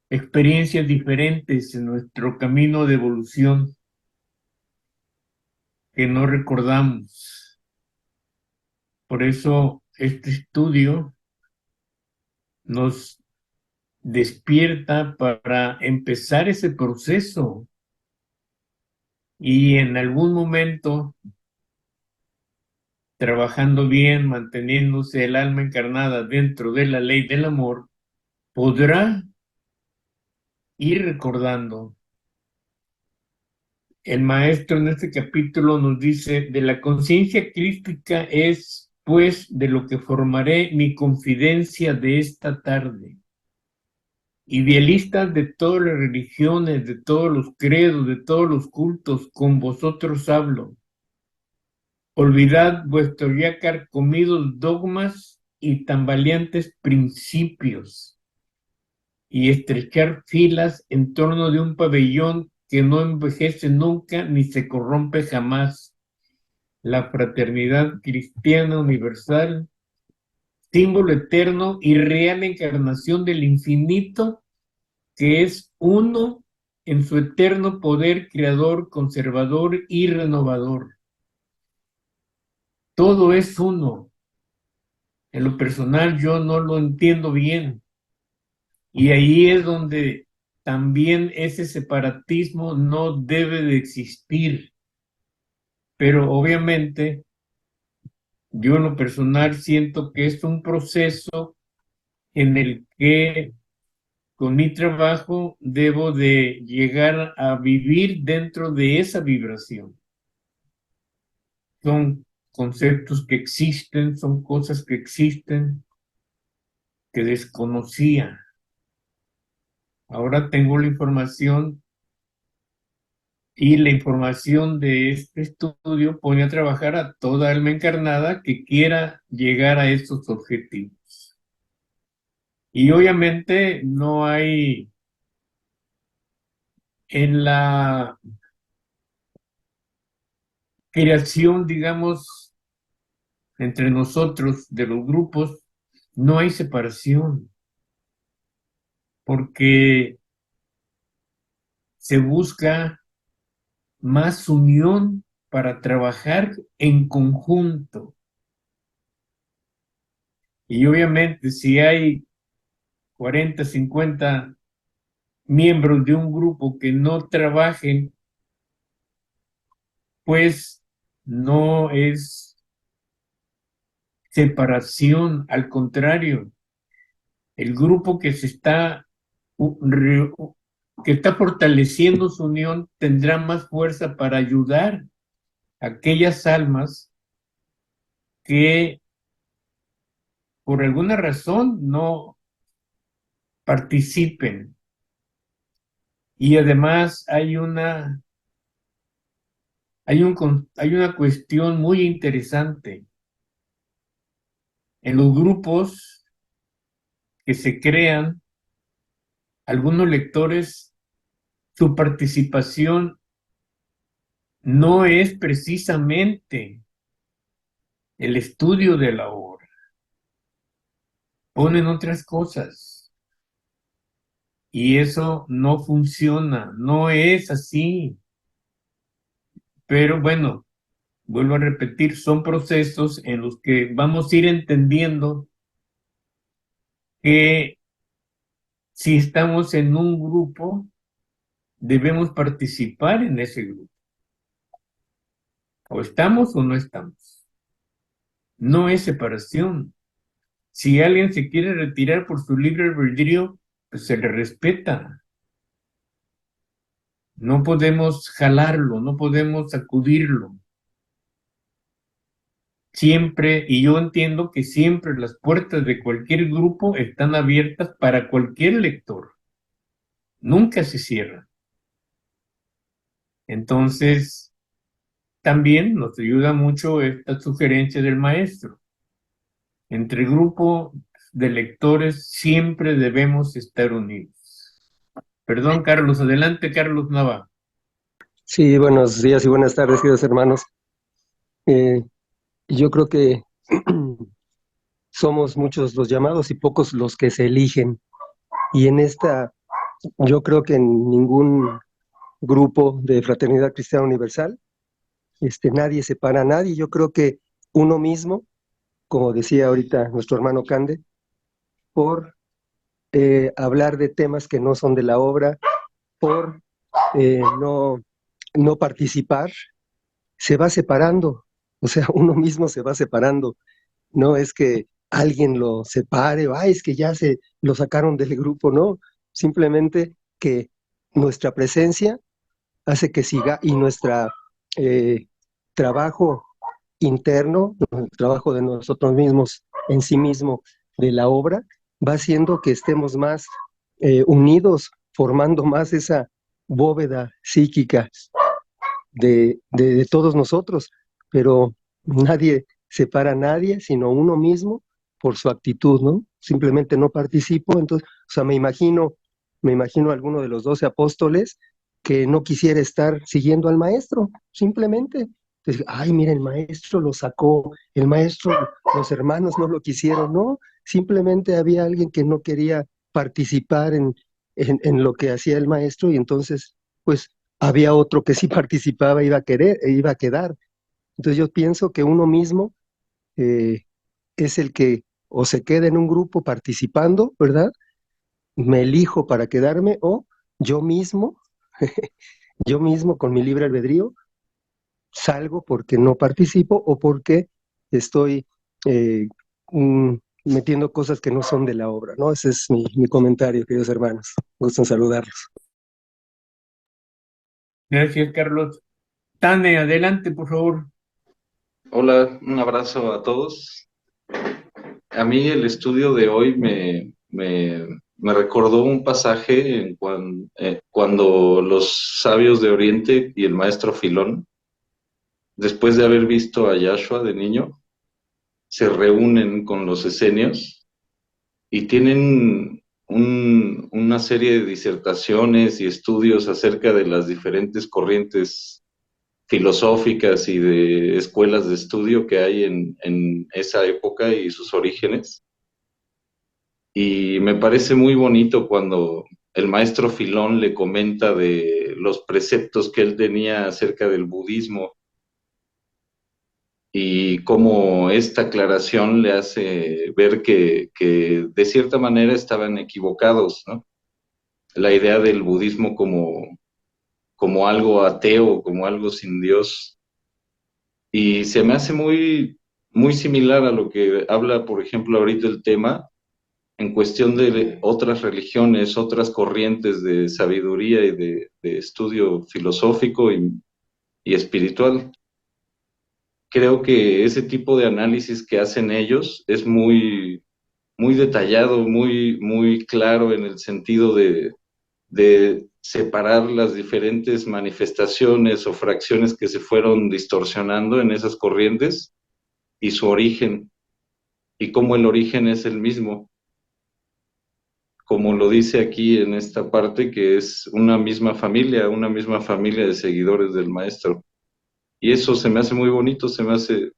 S1: experiencias diferentes en nuestro camino de evolución que no recordamos. Por eso este estudio nos despierta para empezar ese proceso y en algún momento, trabajando bien, manteniéndose el alma encarnada dentro de la ley del amor, podrá ir recordando. El maestro en este capítulo nos dice, de la conciencia crística es, pues, de lo que formaré mi confidencia de esta tarde. Idealistas de todas las religiones, de todos los credos, de todos los cultos, con vosotros hablo. Olvidad vuestros ya carcomidos dogmas y tambaleantes principios, y estrechar filas en torno de un pabellón que no envejece nunca ni se corrompe jamás, la fraternidad cristiana universal, símbolo eterno y real encarnación del infinito, que es uno en su eterno poder creador, conservador y renovador. Todo es uno. En lo personal yo no lo entiendo bien. Y ahí es donde también ese separatismo no debe de existir. Pero obviamente yo en lo personal siento que es un proceso en el que con mi trabajo debo de llegar a vivir dentro de esa vibración. Son conceptos que existen, son cosas que existen, que desconocía. Ahora tengo la información y la información de este estudio pone a trabajar a toda alma encarnada que quiera llegar a estos objetivos. Y obviamente no hay en la creación, digamos, entre nosotros de los grupos, no hay separación, porque se busca más unión para trabajar en conjunto. Y obviamente si hay 40, 50 miembros de un grupo que no trabajen, pues no es separación, al contrario, el grupo que está fortaleciendo su unión tendrá más fuerza para ayudar a aquellas almas que por alguna razón no participen. Y además hay una cuestión muy interesante. En los grupos que se crean, algunos lectores, su participación no es precisamente el estudio de la obra. Ponen otras cosas. Y eso no funciona, no es así. Pero bueno, vuelvo a repetir, son procesos en los que vamos a ir entendiendo que si estamos en un grupo, debemos participar en ese grupo. O estamos o no estamos. No es separación. Si alguien se quiere retirar por su libre albedrío, pues se le respeta. No podemos jalarlo, no podemos sacudirlo. Siempre, y yo entiendo que siempre las puertas de cualquier grupo están abiertas para cualquier lector. Nunca se cierran. Entonces, también nos ayuda mucho esta sugerencia del maestro. Entre grupo de lectores siempre debemos estar unidos. Perdón, Carlos, adelante, Carlos Nava.
S10: Sí, buenos días y buenas tardes, queridos hermanos. Yo creo que somos muchos los llamados y pocos los que se eligen. Y en esta, yo creo que en ningún grupo de Fraternidad Cristiana Universal, nadie separa a nadie. Yo creo que uno mismo, como decía ahorita nuestro hermano Cande, por hablar de temas que no son de la obra, por no participar, se va separando. O sea, uno mismo se va separando. No es que alguien lo separe, es que ya se lo sacaron del grupo, no. Simplemente que nuestra presencia hace que siga y nuestro trabajo interno, el trabajo de nosotros mismos en sí mismo de la obra, va haciendo que estemos más unidos, formando más esa bóveda psíquica de todos nosotros, pero nadie separa a nadie, sino uno mismo por su actitud, ¿no? Simplemente no participo, entonces, o sea, me imagino a alguno de los 12 apóstoles que no quisiera estar siguiendo al maestro, simplemente Entonces, ay, mira, el maestro lo sacó, el maestro, los hermanos no lo quisieron, no, simplemente había alguien que no quería participar en lo que hacía el maestro y entonces, pues, había otro que sí participaba, iba a querer, e iba a quedar. Entonces yo pienso que uno mismo es el que o se queda en un grupo participando, ¿verdad? Me elijo para quedarme o yo mismo, yo mismo con mi libre albedrío, salgo porque no participo o porque estoy eh, metiendo cosas que no son de la obra, ¿no? Ese es mi comentario, queridos hermanos. Gusto en saludarlos.
S1: Gracias, Carlos. Tane, adelante, por favor.
S11: Hola, un abrazo a todos. A mí el estudio de hoy me recordó un pasaje cuando los sabios de Oriente y el maestro Filón, después de haber visto a Yahshua de niño, se reúnen con los esenios y tienen una serie de disertaciones y estudios acerca de las diferentes corrientes filosóficas y de escuelas de estudio que hay en esa época y sus orígenes. Y me parece muy bonito cuando el maestro Filón le comenta de los preceptos que él tenía acerca del budismo y cómo esta aclaración le hace ver que de cierta manera estaban equivocados, ¿no? La idea del budismo como algo ateo, como algo sin Dios. Y se me hace muy, muy similar a lo que habla, por ejemplo, ahorita el tema, en cuestión de otras religiones, otras corrientes de sabiduría y de estudio filosófico y espiritual. Creo que ese tipo de análisis que hacen ellos es muy, muy detallado, muy, muy claro en el sentido de separar las diferentes manifestaciones o fracciones que se fueron distorsionando en esas corrientes y su origen, y cómo el origen es el mismo, como lo dice aquí en esta parte, que es una misma familia de seguidores del maestro. Y eso se me hace muy bonito, se me hace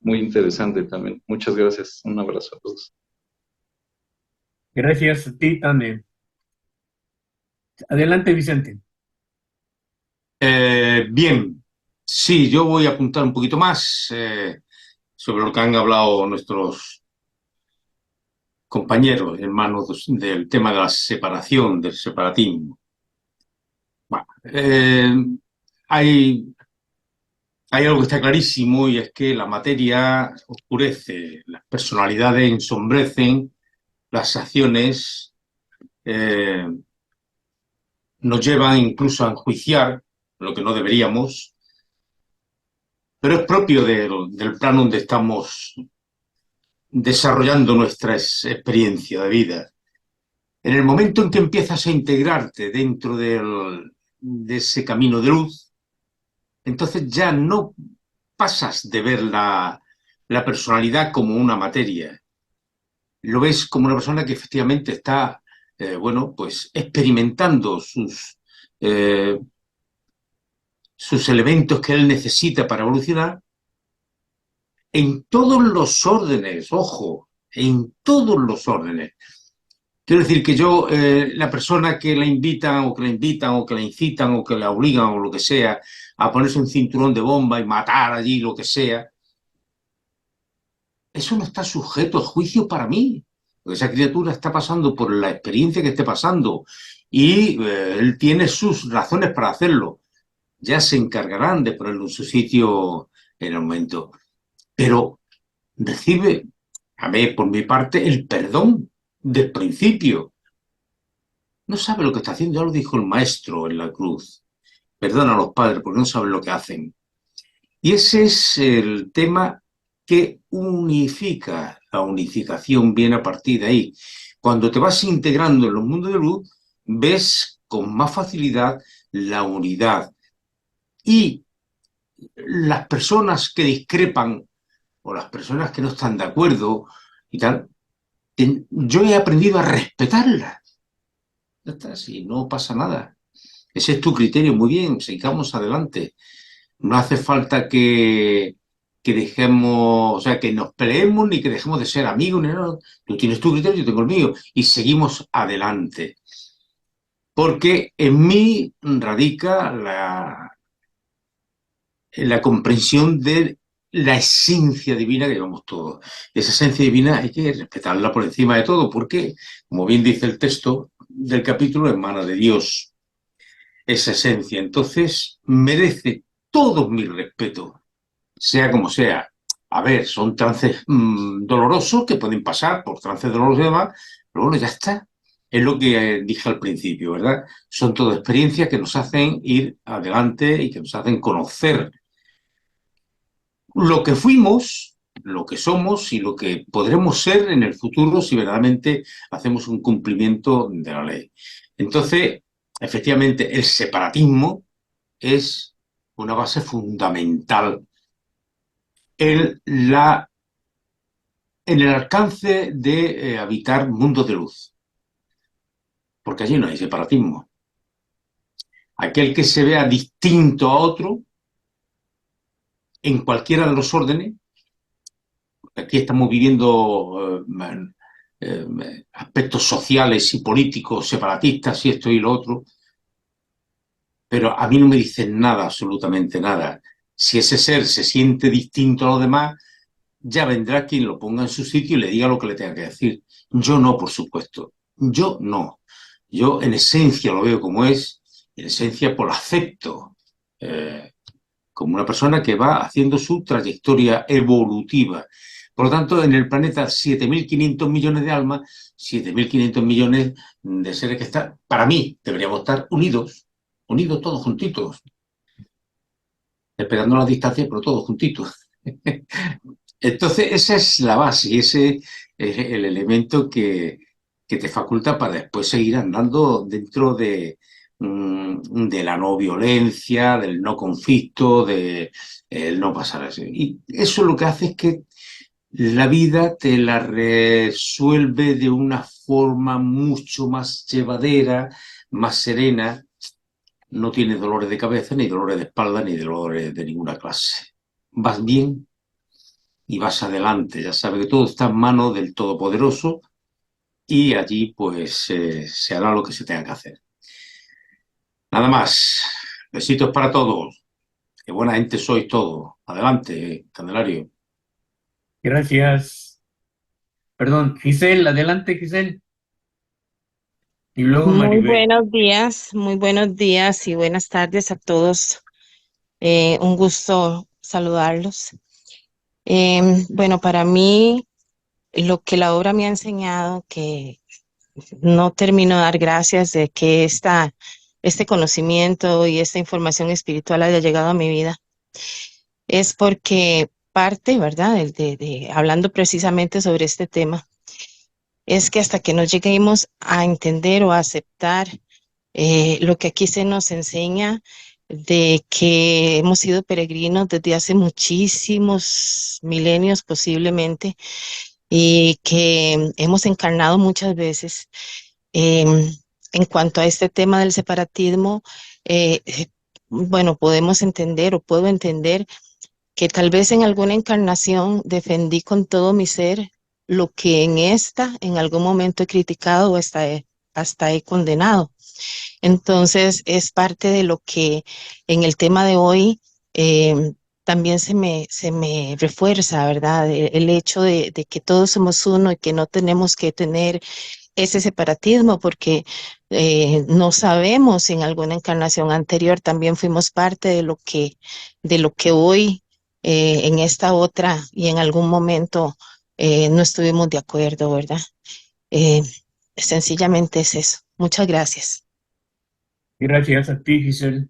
S11: muy interesante también. Muchas gracias, un abrazo a todos.
S1: Gracias a ti, Tane. Adelante, Vicente.
S2: Bien, sí, yo voy a apuntar un poquito más sobre lo que han hablado nuestros compañeros, hermanos, del tema de la separación, del separatismo. Bueno, hay algo que está clarísimo y es que la materia oscurece, las personalidades ensombrecen, las acciones nos llevan incluso a enjuiciar lo que no deberíamos, pero es propio del plano donde estamos desarrollando nuestra experiencia de vida. En el momento en que empiezas a integrarte dentro de ese camino de luz, entonces ya no pasas de ver la personalidad como una materia. Lo ves como una persona que efectivamente está, pues experimentando sus elementos que él necesita para evolucionar en todos los órdenes, ojo, en todos los órdenes. Quiero decir que yo, la persona que la invitan o que la incitan o que la obligan o lo que sea a ponerse un cinturón de bomba y matar allí lo que sea, eso no está sujeto a juicio para mí. Porque esa criatura está pasando por la experiencia que esté pasando y él tiene sus razones para hacerlo. Ya se encargarán de ponerlo en su sitio en el momento. Pero recibe, a mí, por mi parte, el perdón del principio. No sabe lo que está haciendo, ya lo dijo el maestro en la cruz. Perdona a los padres porque no saben lo que hacen. Y ese es el tema que unifica. La unificación viene a partir de ahí. Cuando te vas integrando en los mundos de luz, ves con más facilidad la unidad. Y las personas que discrepan o las personas que no están de acuerdo y tal, yo he aprendido a respetarlas. Ya está, si no pasa nada. Ese es tu criterio, muy bien, sigamos adelante. No hace falta que dejemos, o sea, que nos peleemos ni que dejemos de ser amigos, ni nada. Tú tienes tu criterio, yo tengo el mío, y seguimos adelante. Porque en mí radica la comprensión de la esencia divina que llevamos todos. Esa esencia divina hay que respetarla por encima de todo, porque, como bien dice el texto del capítulo, emana de Dios esa esencia. Entonces, merece todo mi respeto, sea como sea. A ver, son trances dolorosos que pueden pasar por trances dolorosos y demás, pero bueno, ya está. Es lo que dije al principio, ¿verdad? Son todas experiencias que nos hacen ir adelante y que nos hacen conocer lo que fuimos, lo que somos y lo que podremos ser en el futuro si verdaderamente hacemos un cumplimiento de la ley. Entonces, efectivamente, el separatismo es una base fundamental en, en el alcance de habitar mundos de luz, porque allí no hay separatismo. Aquel que se vea distinto a otro, en cualquiera de los órdenes, aquí estamos viviendo aspectos sociales y políticos separatistas y esto y lo otro, pero a mí no me dicen nada, absolutamente nada. Si ese ser se siente distinto a los demás, ya vendrá quien lo ponga en su sitio y le diga lo que le tenga que decir. Yo no, por supuesto. Yo no. Yo en esencia lo veo como es, en esencia pues lo acepto como una persona que va haciendo su trayectoria evolutiva. Por lo tanto, en el planeta 7.500 millones de almas, 7.500 millones de seres que están, para mí, deberíamos estar unidos, unidos todos juntitos, esperando la distancia, pero todos juntitos. Entonces, esa es la base y ese es el elemento que te faculta para después seguir andando dentro de la no violencia, del no conflicto, de el no pasar así. Y eso lo que hace es que la vida te la resuelve de una forma mucho más llevadera, más serena. No tienes dolores de cabeza, ni dolores de espalda, ni dolores de ninguna clase. Vas bien y vas adelante. Ya sabes que todo está en manos del Todopoderoso y allí pues se hará lo que se tenga que hacer. Nada más. Besitos para todos. Qué buena gente sois todos. Adelante, Candelario.
S1: Gracias. Perdón, Giselle, adelante, Giselle. Y luego Maribel.
S12: Muy buenos días y buenas tardes a todos. Un gusto saludarlos. Bueno, para mí, lo que la obra me ha enseñado, que no termino de dar gracias de que este conocimiento y esta información espiritual haya llegado a mi vida, es porque parte, ¿verdad? Hablando precisamente sobre este tema, es que hasta que nos lleguemos a entender o a aceptar lo que aquí se nos enseña de que hemos sido peregrinos desde hace muchísimos milenios posiblemente y que hemos encarnado muchas veces. En cuanto a este tema del separatismo, bueno, podemos entender o puedo entender que tal vez en alguna encarnación defendí con todo mi ser lo que en algún momento he criticado o hasta he condenado. Entonces es parte de lo que en el tema de hoy también se me refuerza, ¿verdad? El hecho de que todos somos uno y que no tenemos que tener ese separatismo porque no sabemos si en alguna encarnación anterior también fuimos parte de lo que hoy en esta otra y en algún momento no estuvimos de acuerdo, ¿verdad? Eh, Sencillamente es eso. Muchas gracias.
S1: Gracias a ti, Giselle.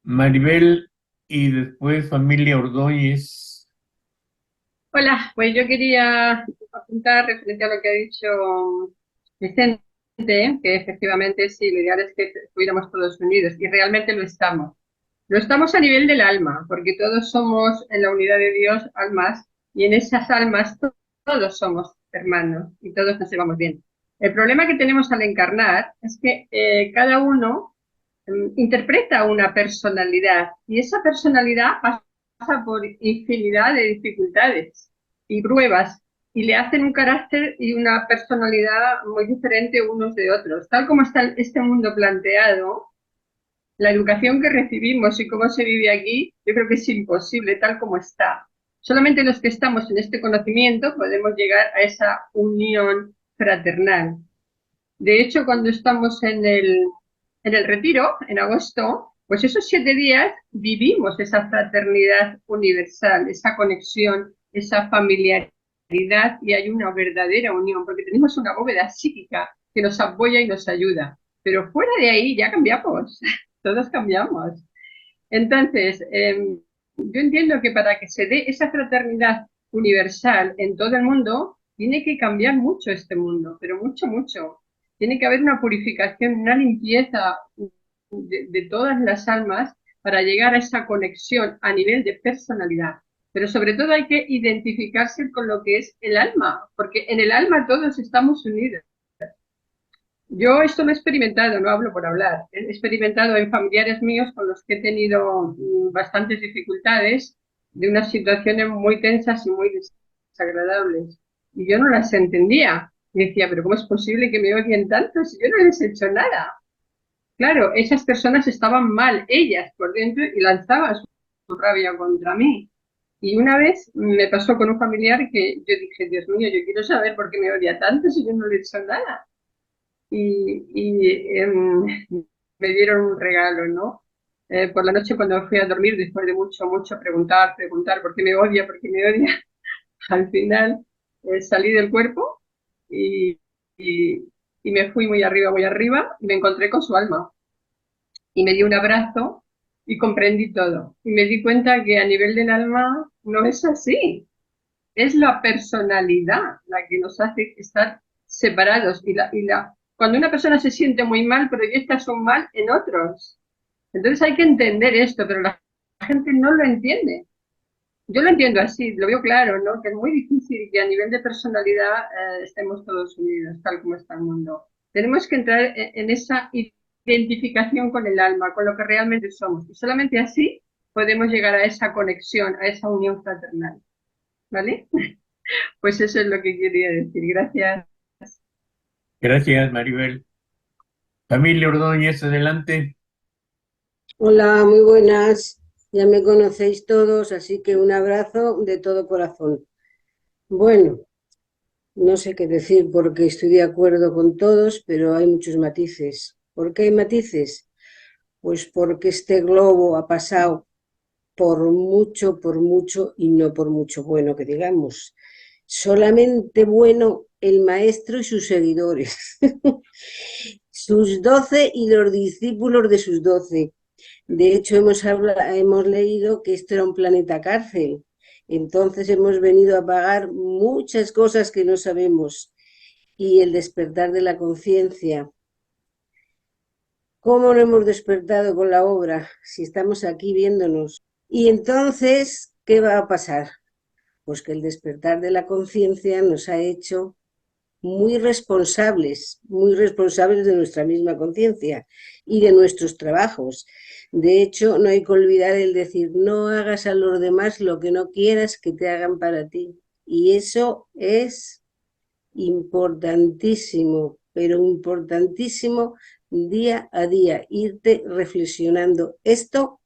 S1: Maribel y después familia Ordóñez.
S3: Hola, pues yo quería apuntar referente a lo que ha dicho Vicente, que efectivamente sí, lo ideal es que estuviéramos todos unidos y realmente lo estamos. Lo estamos a nivel del alma, porque todos somos en la unidad de Dios almas y en esas almas todos somos hermanos y todos nos llevamos bien. El problema que tenemos al encarnar es que cada uno interpreta una personalidad y esa personalidad pasa por infinidad de dificultades y pruebas y le hacen un carácter y una personalidad muy diferente unos de otros. Tal como está este mundo planteado, la educación que recibimos y cómo se vive aquí, yo creo que es imposible tal como está. Solamente los que estamos en este conocimiento podemos llegar a esa unión fraternal. De hecho, cuando estamos en el retiro, en agosto, pues esos 7 días vivimos esa fraternidad universal, esa conexión, esa familiaridad y hay una verdadera unión, porque tenemos una bóveda psíquica que nos apoya y nos ayuda. Pero fuera de ahí ya cambiamos, todos cambiamos. Entonces, yo entiendo que para que se dé esa fraternidad universal en todo el mundo, tiene que cambiar mucho este mundo, pero mucho, mucho. Tiene que haber una purificación, una limpieza de todas las almas para llegar a esa conexión a nivel de personalidad. Pero sobre todo hay que identificarse con lo que es el alma, porque en el alma todos estamos unidos. Yo esto lo he experimentado, no hablo por hablar. He experimentado en familiares míos con los que he tenido bastantes dificultades, de unas situaciones muy tensas y muy desagradables. Y yo no las entendía. Y decía, pero ¿cómo es posible que me odien tanto si yo no les he hecho nada? Claro, esas personas estaban mal, ellas por dentro, y lanzaban su rabia contra mí. Y una vez me pasó con un familiar que yo dije, Dios mío, yo quiero saber por qué me odia tanto si yo no le he hecho nada. Me dieron un regalo, ¿no? Por la noche cuando fui a dormir, después de mucho preguntar por qué me odia, al final salí del cuerpo y, y, y me fui muy arriba, y me encontré con su alma. Y me dio un abrazo y comprendí todo. Y me di cuenta que a nivel del alma no es así. Es la personalidad la que nos hace estar separados. Cuando una persona se siente muy mal, proyecta su mal en otros. Entonces hay que entender esto, pero la gente no lo entiende. Yo lo entiendo así, lo veo claro, ¿no? Que es muy difícil que a nivel de personalidad estemos todos unidos, tal como está el mundo. Tenemos que entrar en esa identificación con el alma, con lo que realmente somos. Y solamente así podemos llegar a esa conexión, a esa unión fraternal. ¿Vale? Pues eso es lo que quería decir. Gracias.
S1: Gracias, Maribel. Familia Ordóñez, adelante.
S13: Hola, muy buenas. Ya me conocéis todos, así que un abrazo de todo corazón. Bueno, no sé qué decir porque estoy de acuerdo con todos, pero hay muchos matices. ¿Por qué hay matices? Pues porque este globo ha pasado por mucho y no por mucho bueno que digamos. Solamente bueno el maestro y sus seguidores, sus 12 y los discípulos de sus 12. De hecho, hemos leído que esto era un planeta cárcel. Entonces hemos venido a pagar muchas cosas que no sabemos. Y el despertar de la conciencia. ¿Cómo no hemos despertado con la obra si estamos aquí viéndonos? Y entonces, ¿qué va a pasar? Pues que el despertar de la conciencia nos ha hecho muy responsables de nuestra misma conciencia y de nuestros trabajos. De hecho, no hay que olvidar el decir, no hagas a los demás lo que no quieras que te hagan para ti. Y eso es importantísimo, pero importantísimo día a día, irte reflexionando. Esto,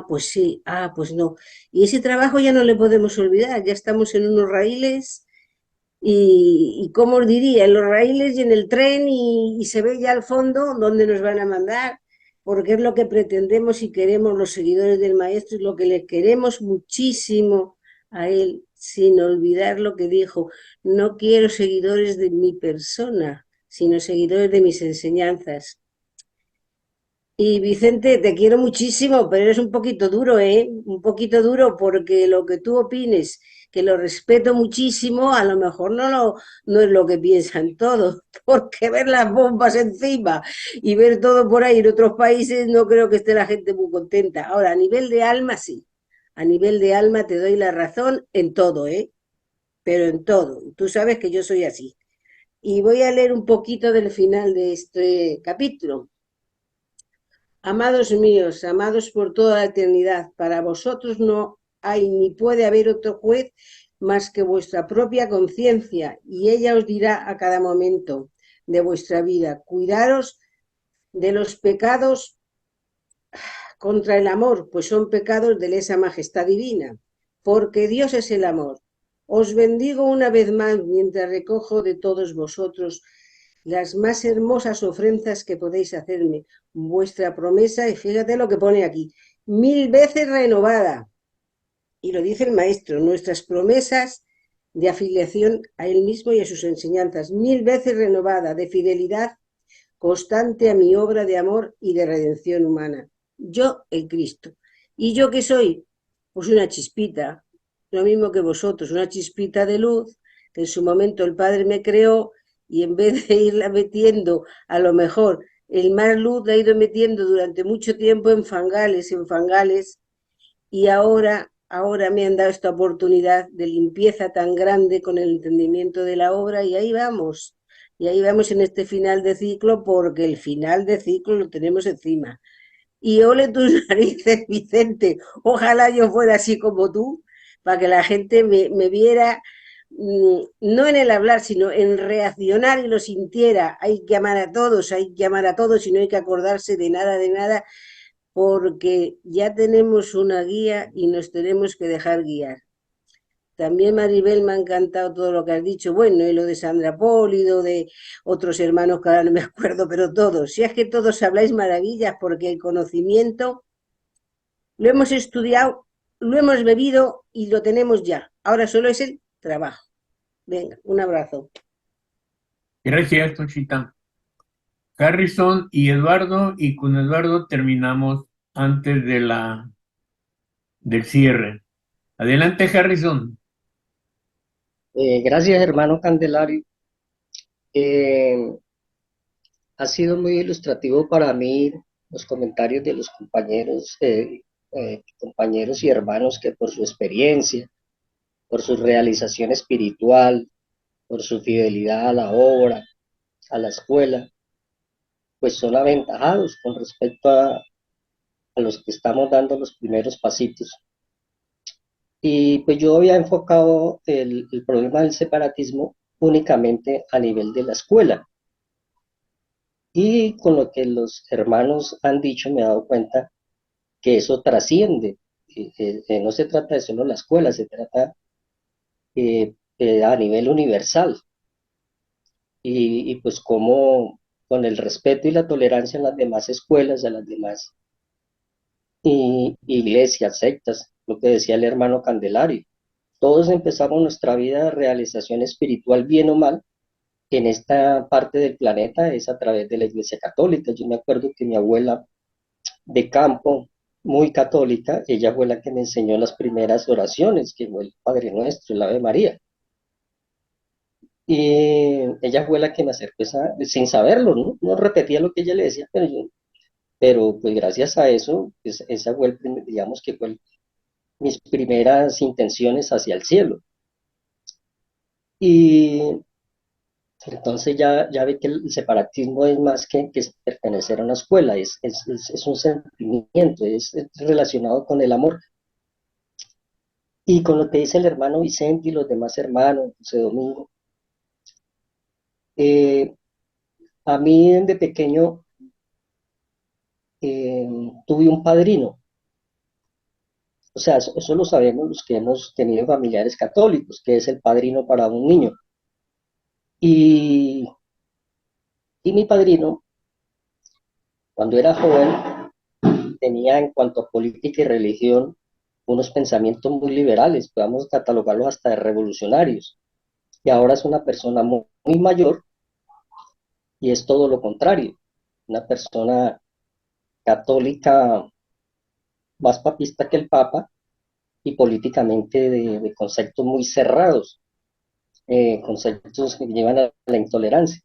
S13: pues sí, pues no. Y ese trabajo ya no le podemos olvidar, ya estamos en unos raíles. Y como os diría, en los raíles y en el tren y se ve ya al fondo dónde nos van a mandar, porque es lo que pretendemos y queremos los seguidores del maestro, es lo que le queremos muchísimo a él, sin olvidar lo que dijo, no quiero seguidores de mi persona, sino seguidores de mis enseñanzas. Y Vicente, te quiero muchísimo, pero eres un poquito duro, ¿eh? Un poquito duro porque lo que tú opines, que lo respeto muchísimo, a lo mejor no es lo que piensan todos, porque ver las bombas encima y ver todo por ahí en otros países, no creo que esté la gente muy contenta. Ahora, a nivel de alma, sí. A nivel de alma te doy la razón en todo, ¿eh? Pero en todo. Tú sabes que yo soy así. Y voy a leer un poquito del final de este capítulo. Amados míos, amados por toda la eternidad, para vosotros no hay ni puede haber otro juez más que vuestra propia conciencia, y ella os dirá a cada momento de vuestra vida: cuidaros de los pecados contra el amor, pues son pecados de lesa majestad divina, porque Dios es el amor. Os bendigo una vez más mientras recojo de todos vosotros las más hermosas ofrendas que podéis hacerme, vuestra promesa, y fíjate lo que pone aquí, 1000 veces renovada. Y lo dice el maestro, nuestras promesas de afiliación a él mismo y a sus enseñanzas, 1000 veces renovada, de fidelidad constante a mi obra de amor y de redención humana. Yo, el Cristo. ¿Y yo qué soy? Pues una chispita, lo mismo que vosotros, una chispita de luz, que en su momento el Padre me creó, y en vez de irla metiendo, a lo mejor el más luz la ha ido metiendo durante mucho tiempo en fangales, y ahora me han dado esta oportunidad de limpieza tan grande con el entendimiento de la obra, y ahí vamos. Y ahí vamos en este final de ciclo, porque el final de ciclo lo tenemos encima. Y ole tus narices, Vicente. Ojalá yo fuera así como tú, para que la gente me viera, no en el hablar, sino en reaccionar y lo sintiera. Hay que amar a todos, hay que amar a todos, y no hay que acordarse de nada, porque ya tenemos una guía y nos tenemos que dejar guiar. También, Maribel, me ha encantado todo lo que has dicho. Bueno, y lo de Sandra Pólido, de otros hermanos que ahora no me acuerdo, pero todos. Si es que todos habláis maravillas, porque el conocimiento lo hemos estudiado, lo hemos bebido y lo tenemos ya. Ahora solo es el trabajo. Venga, un abrazo.
S1: Gracias, Conchita. Harrison y Eduardo, y con Eduardo terminamos antes del cierre. Adelante, Harrison.
S4: Gracias, hermano Candelario. Ha sido muy ilustrativo para mí los comentarios de los compañeros y hermanos, que por su experiencia, por su realización espiritual, por su fidelidad a la obra, a la escuela, pues son aventajados con respecto a los que estamos dando los primeros pasitos. Y pues yo había enfocado el problema del separatismo únicamente a nivel de la escuela. Y con lo que los hermanos han dicho, me he dado cuenta que eso trasciende. No se trata de solo la escuela, se trata a nivel universal. Y pues como con el respeto y la tolerancia en las demás escuelas, a las demás iglesias, sectas, lo que decía el hermano Candelario. Todos empezamos nuestra vida de realización espiritual, bien o mal, en esta parte del planeta, es a través de la Iglesia Católica. Yo me acuerdo que mi abuela de campo, muy católica, ella fue la que me enseñó las primeras oraciones, que fue el Padre Nuestro, el Ave María. Y ella fue la que me acercó sin saberlo, ¿no? No repetía lo que ella le decía, pero pues gracias a eso, pues esa fue digamos que fue mis primeras intenciones hacia el cielo. Y entonces ya ve que el separatismo es más que pertenecer a una escuela, es un sentimiento, es relacionado con el amor. Y con lo que dice el hermano Vicente y los demás hermanos, José Domingo, a mí de pequeño tuve un padrino. O sea, eso lo sabemos los que hemos tenido familiares católicos, que es el padrino para un niño. Y mi padrino, cuando era joven, tenía, en cuanto a política y religión, unos pensamientos muy liberales, podemos catalogarlos hasta de revolucionarios. Y ahora es una persona muy mayor, y es todo lo contrario, una persona católica más papista que el Papa, y políticamente de conceptos muy cerrados, conceptos que llevan a la intolerancia.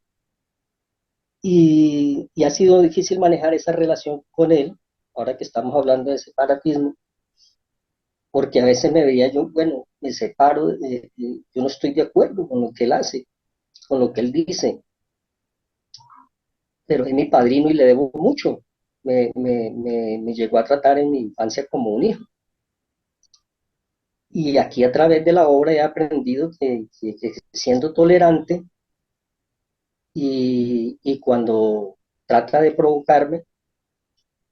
S4: Y ha sido difícil manejar esa relación con él, ahora que estamos hablando de separatismo, porque a veces me veía yo, bueno, me separo, yo no estoy de acuerdo con lo que él hace, con lo que él dice, pero es mi padrino y le debo mucho, me llegó a tratar en mi infancia como un hijo. Y aquí a través de la obra he aprendido que siendo tolerante y cuando trata de provocarme,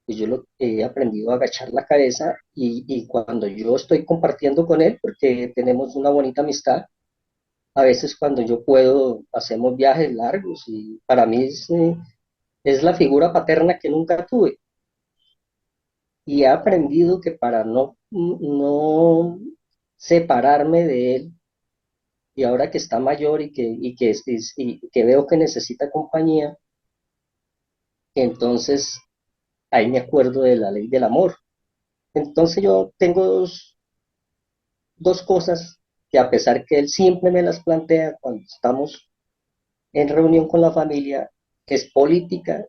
S4: pues yo he aprendido a agachar la cabeza y cuando yo estoy compartiendo con él, porque tenemos una bonita amistad, a veces cuando yo puedo hacemos viajes largos y para mí es la figura paterna que nunca tuve. Y he aprendido que para no separarme de él, y ahora que está mayor y que veo que necesita compañía, entonces ahí me acuerdo de la ley del amor. Entonces yo tengo dos cosas que a pesar que él siempre me las plantea cuando estamos en reunión con la familia, que es política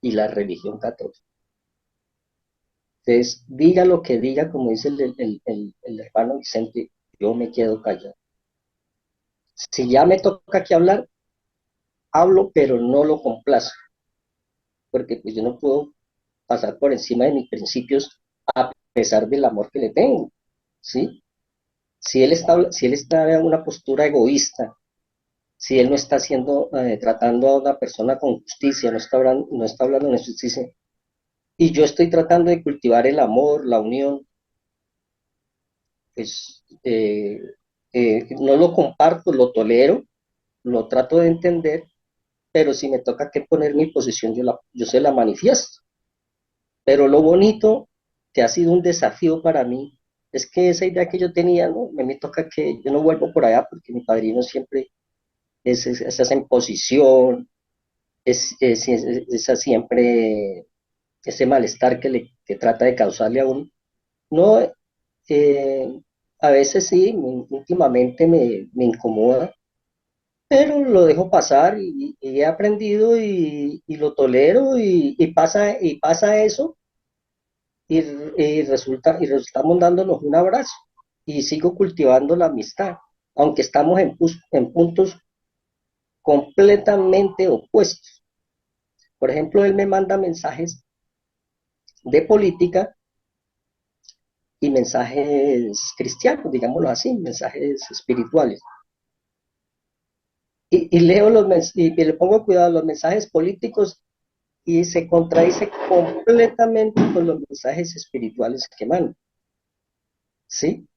S4: y la religión católica. Entonces, diga lo que diga, como dice el hermano Vicente, yo me quedo callado. Si ya me toca que hablar, hablo, pero no lo complazco, porque pues yo no puedo pasar por encima de mis principios a pesar del amor que le tengo, ¿sí? Si él está en una postura egoísta, si él no está tratando a una persona con justicia, no está hablando de justicia, y yo estoy tratando de cultivar el amor, la unión, pues no lo comparto, lo tolero, lo trato de entender, pero si me toca que poner mi posición, yo se la manifiesto. Pero lo bonito, que ha sido un desafío para mí, es que esa idea que yo tenía, ¿no? Me toca que yo no vuelvo por allá porque mi padrino siempre es esa imposición, es esa siempre, ese malestar que trata de causarle a uno. No, a veces sí, últimamente me incomoda, pero lo dejo pasar y he aprendido y lo tolero y pasa eso y resultamos dándonos un abrazo y sigo cultivando la amistad, aunque estamos en puntos completamente opuestos. Por ejemplo, él me manda mensajes de política y mensajes cristianos, digámoslo así, mensajes espirituales. Y leo y le pongo cuidado a los mensajes políticos y se contradice completamente con los mensajes espirituales que manda. ¿Sí?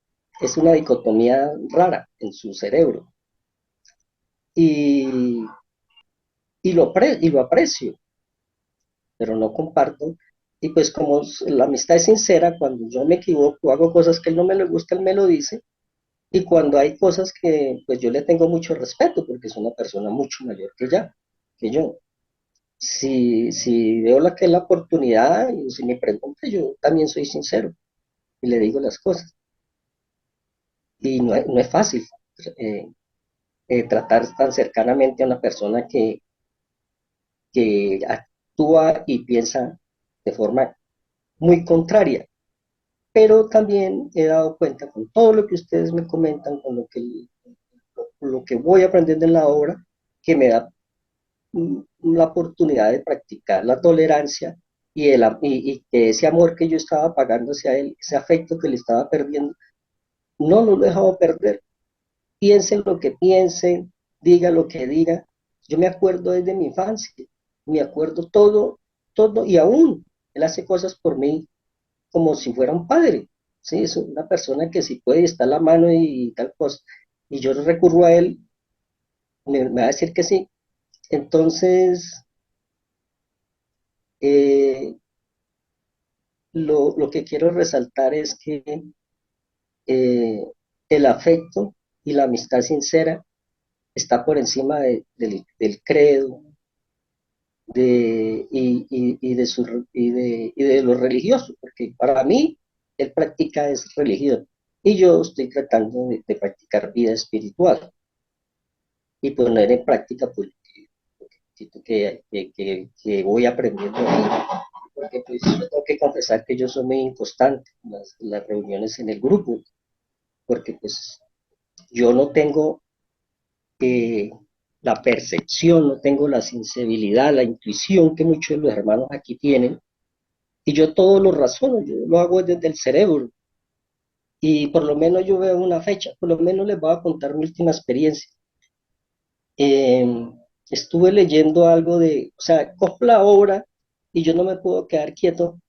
S4: Es una dicotomía rara en su cerebro. Y, y lo aprecio, pero no comparto. Y pues como la amistad es sincera, cuando yo me equivoco, hago cosas que él no me le gusta, él me lo dice. Y cuando hay cosas que pues yo le tengo mucho respeto, porque es una persona mucho mayor que yo. Si veo que es la oportunidad, y si me pregunta, yo también soy sincero y le digo las cosas. Y no es fácil eh, tratar tan cercanamente a una persona que actúa y piensa de forma muy contraria. Pero también he dado cuenta con todo lo que ustedes me comentan, con lo que voy aprendiendo en la obra, que me da la oportunidad de practicar la tolerancia y que ese amor que yo estaba pagando hacia él, ese afecto que le estaba perdiendo, no lo he dejado perder. Piensen lo que piensen, diga lo que diga. Yo me acuerdo desde mi infancia, me acuerdo todo, y aún él hace cosas por mí como si fuera un padre. Sí, es una persona que si puede estar a la mano y tal cosa. Y yo recurro a él, me va a decir que sí. Entonces, eh, lo que quiero resaltar es que eh, el afecto y la amistad sincera está por encima del credo y de lo religioso, porque para mí él practica es religión y yo estoy tratando de practicar vida espiritual y poner en práctica pues, que voy aprendiendo ahí, porque pues yo tengo que confesar que yo soy muy inconstante en las reuniones en el grupo, porque pues yo no tengo eh, la percepción, no tengo la sensibilidad, la intuición que muchos de los hermanos aquí tienen y yo todo lo razono, yo lo hago desde el cerebro, y por lo menos yo veo una fecha, por lo menos les voy a contar mi última experiencia. Eh, Estuve leyendo algo o sea, cojo la obra y yo no me puedo quedar quieto.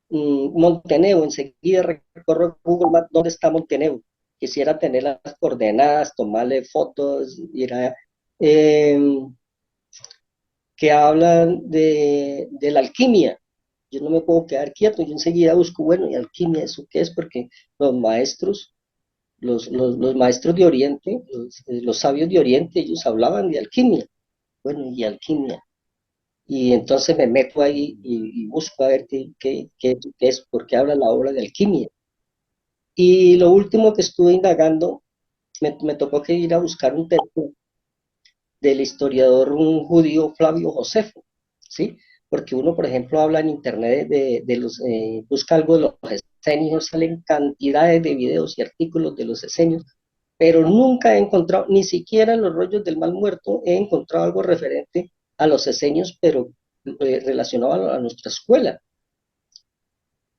S4: Montenegro, enseguida recorro Google Maps dónde está Montenegro. Quisiera tener las coordenadas, tomarle fotos, ir a, eh, que hablan de la alquimia. Yo no me puedo quedar quieto, yo enseguida busco, bueno, ¿y alquimia eso qué es? Porque los maestros, los maestros de Oriente, los sabios de Oriente, ellos hablaban de alquimia. Bueno, y alquimia. Y entonces me meto ahí y busco a ver qué es, por qué habla la obra de alquimia. Y lo último que estuve indagando, me tocó que ir a buscar un texto del historiador un judío Flavio Josefo, ¿sí? Porque uno, por ejemplo, habla en internet busca algo de los esenios, salen cantidades de videos y artículos de los esenios, pero nunca he encontrado, ni siquiera en los rollos del mal muerto, he encontrado algo referente a los esenios, pero relacionado a nuestra escuela.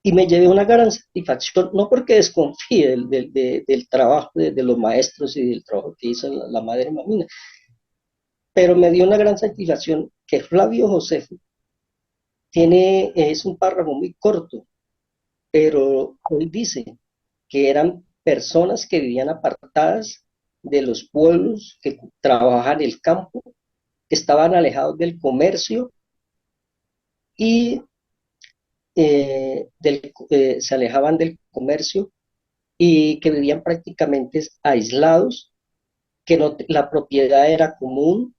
S4: Y me llevé una gran satisfacción, no porque desconfíe del trabajo de los maestros y del trabajo que hizo la madre Mamina, pero me dio una gran satisfacción que Flavio Josefo es un párrafo muy corto, pero él dice que eran personas que vivían apartadas de los pueblos, que trabajaban el campo, que estaban alejados del comercio y se alejaban del comercio y que vivían prácticamente aislados, que la propiedad era común,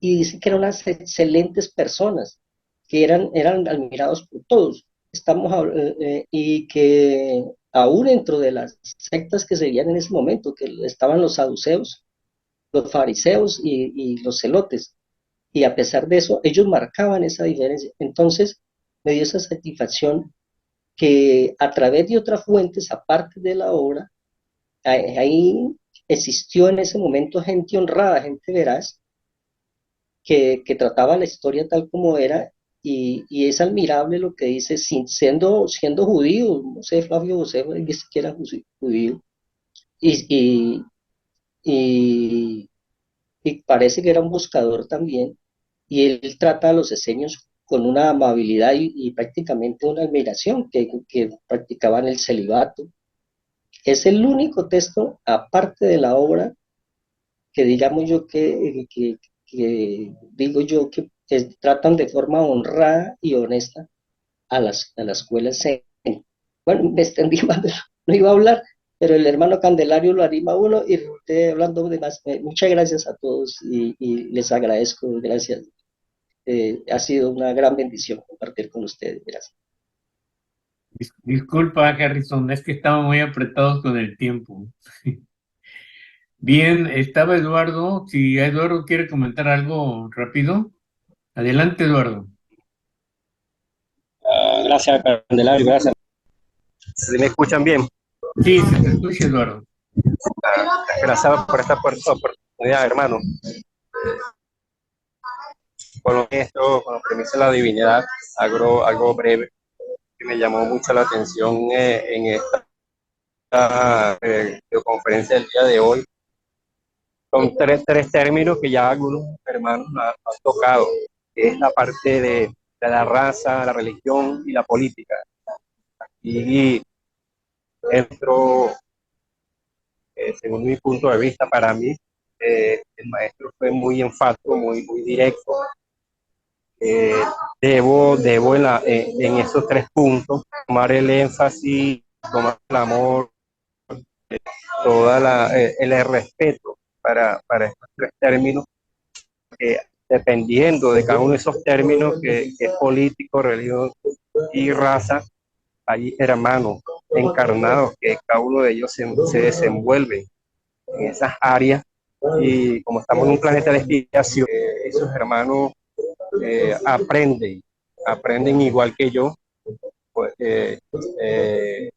S4: y dice que eran unas excelentes personas, que eran admirados por todos. Y que aún dentro de las sectas que se veían en ese momento, que estaban los saduceos, los fariseos y los celotes, y a pesar de eso, ellos marcaban esa diferencia. Entonces, me dio esa satisfacción que a través de otras fuentes, aparte de la obra, ahí existió en ese momento gente honrada, gente veraz, que trataba la historia tal como era, y es admirable lo que dice, siendo judío, no sé, Flavio Josefo ni siquiera judío, y, y, y, y parece que era un buscador también, y él trata a los esenios con una amabilidad y prácticamente una admiración, que practicaban el celibato. Es el único texto, aparte de la obra, que digamos yo que digo yo que tratan de forma honrada y honesta a la escuela SEN. Bueno, me extendí más, no iba a hablar, pero el hermano Candelario lo anima a uno y resulté hablando de más. Muchas gracias a todos y les agradezco, gracias. Ha sido una gran bendición compartir con ustedes, gracias.
S1: Disculpa, Harrison, es que estamos muy apretados con el tiempo. Bien, estaba Eduardo. Si Eduardo quiere comentar algo rápido, adelante, Eduardo.
S10: Gracias, Candelario, gracias. ¿Me escuchan bien?
S1: Sí, se te escucha, Eduardo.
S10: Gracias por esta oportunidad, hermano. Con esto, con la premisa de la divinidad, algo breve que me llamó mucho la atención en esta conferencia del día de hoy. Son tres términos que ya algunos hermanos han tocado, que es la parte de la raza, la religión y la política. Y dentro, según mi punto de vista, para mí, el maestro fue muy enfático, muy directo. Debo en esos tres puntos tomar el énfasis, tomar el amor, el respeto para estos tres términos, dependiendo de cada uno de esos términos, que es político, religión y raza, hay hermanos encarnados que cada uno de ellos se desenvuelve en esas áreas, y como estamos en un planeta de expiación, esos hermanos aprenden igual que yo, pues, en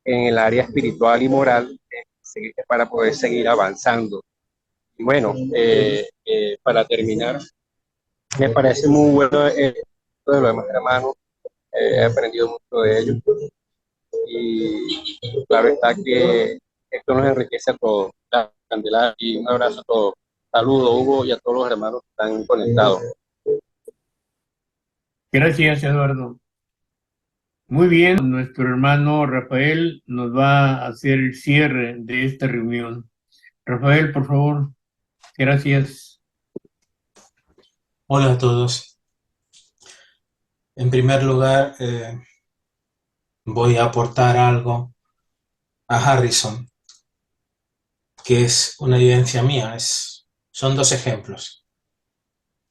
S10: el área espiritual y moral, para poder seguir avanzando. Y bueno, para terminar, me parece muy bueno de los demás hermanos
S14: he aprendido mucho de ellos y claro está que esto nos enriquece a todos. La Candelaria, y un abrazo a todos. Saludos, Hugo, y a todos los hermanos que están conectados.
S1: Gracias, Eduardo. Muy bien, nuestro hermano Rafael nos va a hacer el cierre de esta reunión. Rafael, por favor. Gracias.
S15: Hola a todos. En primer lugar, voy a aportar algo a Harrison, que es una evidencia mía. Son dos ejemplos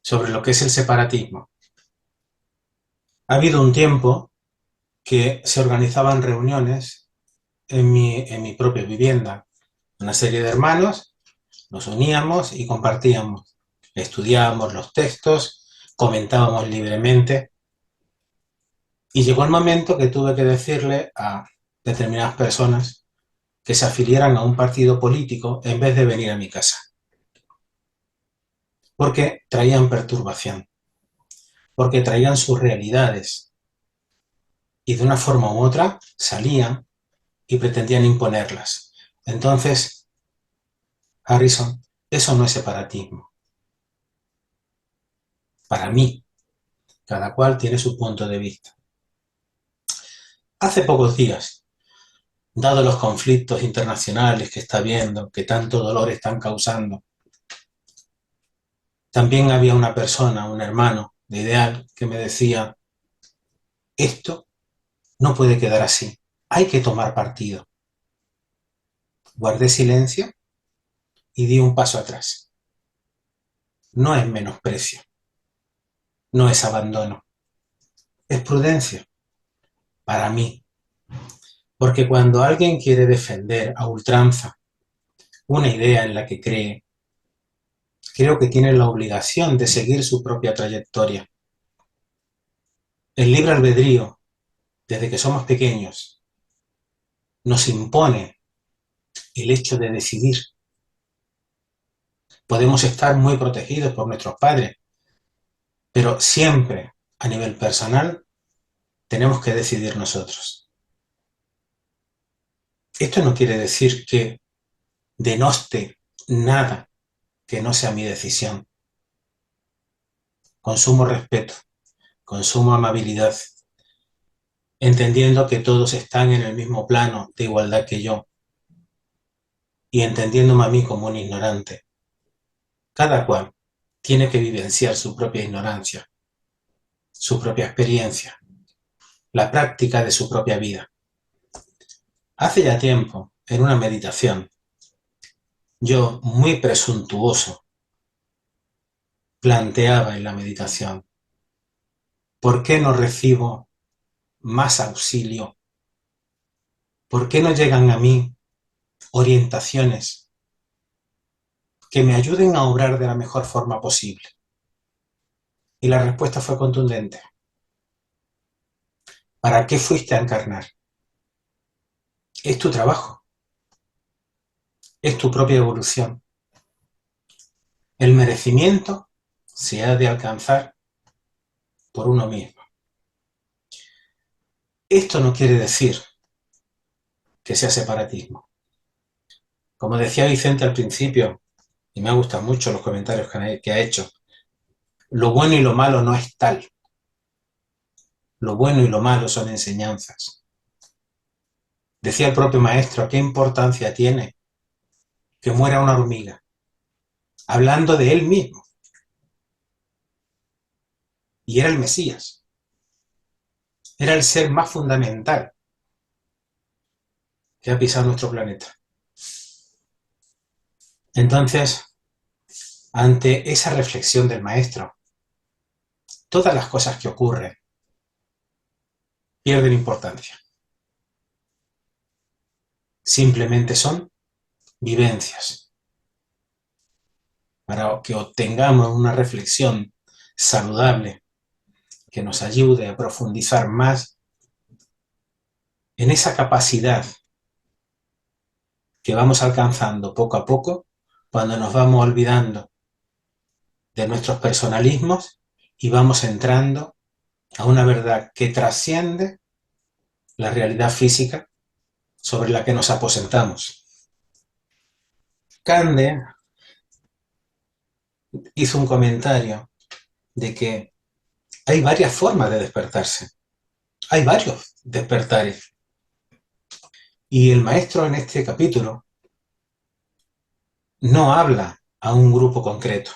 S15: sobre lo que es el separatismo. Ha habido un tiempo que se organizaban reuniones en mi propia vivienda. Una serie de hermanos nos uníamos y compartíamos. Estudiábamos los textos, comentábamos libremente. Y llegó el momento que tuve que decirle a determinadas personas que se afiliaran a un partido político en vez de venir a mi casa. Porque traían perturbación, porque traían sus realidades y de una forma u otra salían y pretendían imponerlas. Entonces, Harrison, eso no es separatismo. Para mí, cada cual tiene su punto de vista. Hace pocos días, dado los conflictos internacionales que está habiendo, que tanto dolor están causando, también había una persona, un hermano de Ideal, que me decía, esto no puede quedar así, hay que tomar partido. Guardé silencio y di un paso atrás. No es menosprecio, no es abandono, es prudencia, para mí. Porque cuando alguien quiere defender a ultranza una idea en la que cree, creo que tiene la obligación de seguir su propia trayectoria. El libre albedrío, desde que somos pequeños, nos impone el hecho de decidir. Podemos estar muy protegidos por nuestros padres, pero siempre, a nivel personal, tenemos que decidir nosotros. Esto no quiere decir que denoste nada que no sea mi decisión. Con sumo respeto, con suma amabilidad, entendiendo que todos están en el mismo plano de igualdad que yo y entendiéndome a mí como un ignorante. Cada cual tiene que vivenciar su propia ignorancia, su propia experiencia, la práctica de su propia vida. Hace ya tiempo, en una meditación, yo, muy presuntuoso, planteaba en la meditación, ¿por qué no recibo más auxilio? ¿Por qué no llegan a mí orientaciones que me ayuden a obrar de la mejor forma posible? Y la respuesta fue contundente. ¿Para qué fuiste a encarnar? Es tu trabajo, es tu propia evolución. El merecimiento se ha de alcanzar por uno mismo. Esto no quiere decir que sea separatismo. Como decía Vicente al principio, y me gustan mucho los comentarios que ha hecho, lo bueno y lo malo no es tal. Lo bueno y lo malo son enseñanzas. Decía el propio maestro, ¿qué importancia tiene que muera una hormiga? Hablando de él mismo. Y era el Mesías. Era el ser más fundamental que ha pisado nuestro planeta. Entonces, ante esa reflexión del maestro, todas las cosas que ocurren pierden importancia. Simplemente son vivencias. Para que obtengamos una reflexión saludable que nos ayude a profundizar más en esa capacidad que vamos alcanzando poco a poco cuando nos vamos olvidando de nuestros personalismos y vamos entrando a una verdad que trasciende la realidad física sobre la que nos aposentamos. Cande hizo un comentario de que hay varias formas de despertarse, hay varios despertares. Y el maestro en este capítulo no habla a un grupo concreto.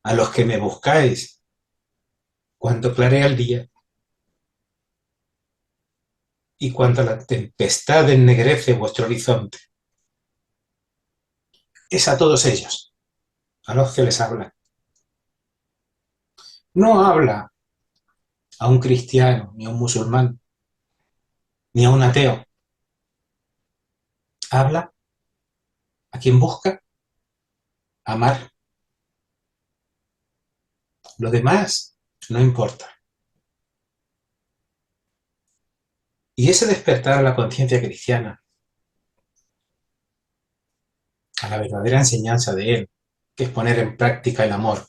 S15: A los que me buscáis cuando clarea el día y cuando la tempestad ennegrece vuestro horizonte. Es a todos ellos a los que les habla. No habla a un cristiano, ni a un musulmán, ni a un ateo. Habla a quien busca amar. Lo demás no importa. Y ese despertar a la conciencia cristiana, a la verdadera enseñanza de él, que es poner en práctica el amor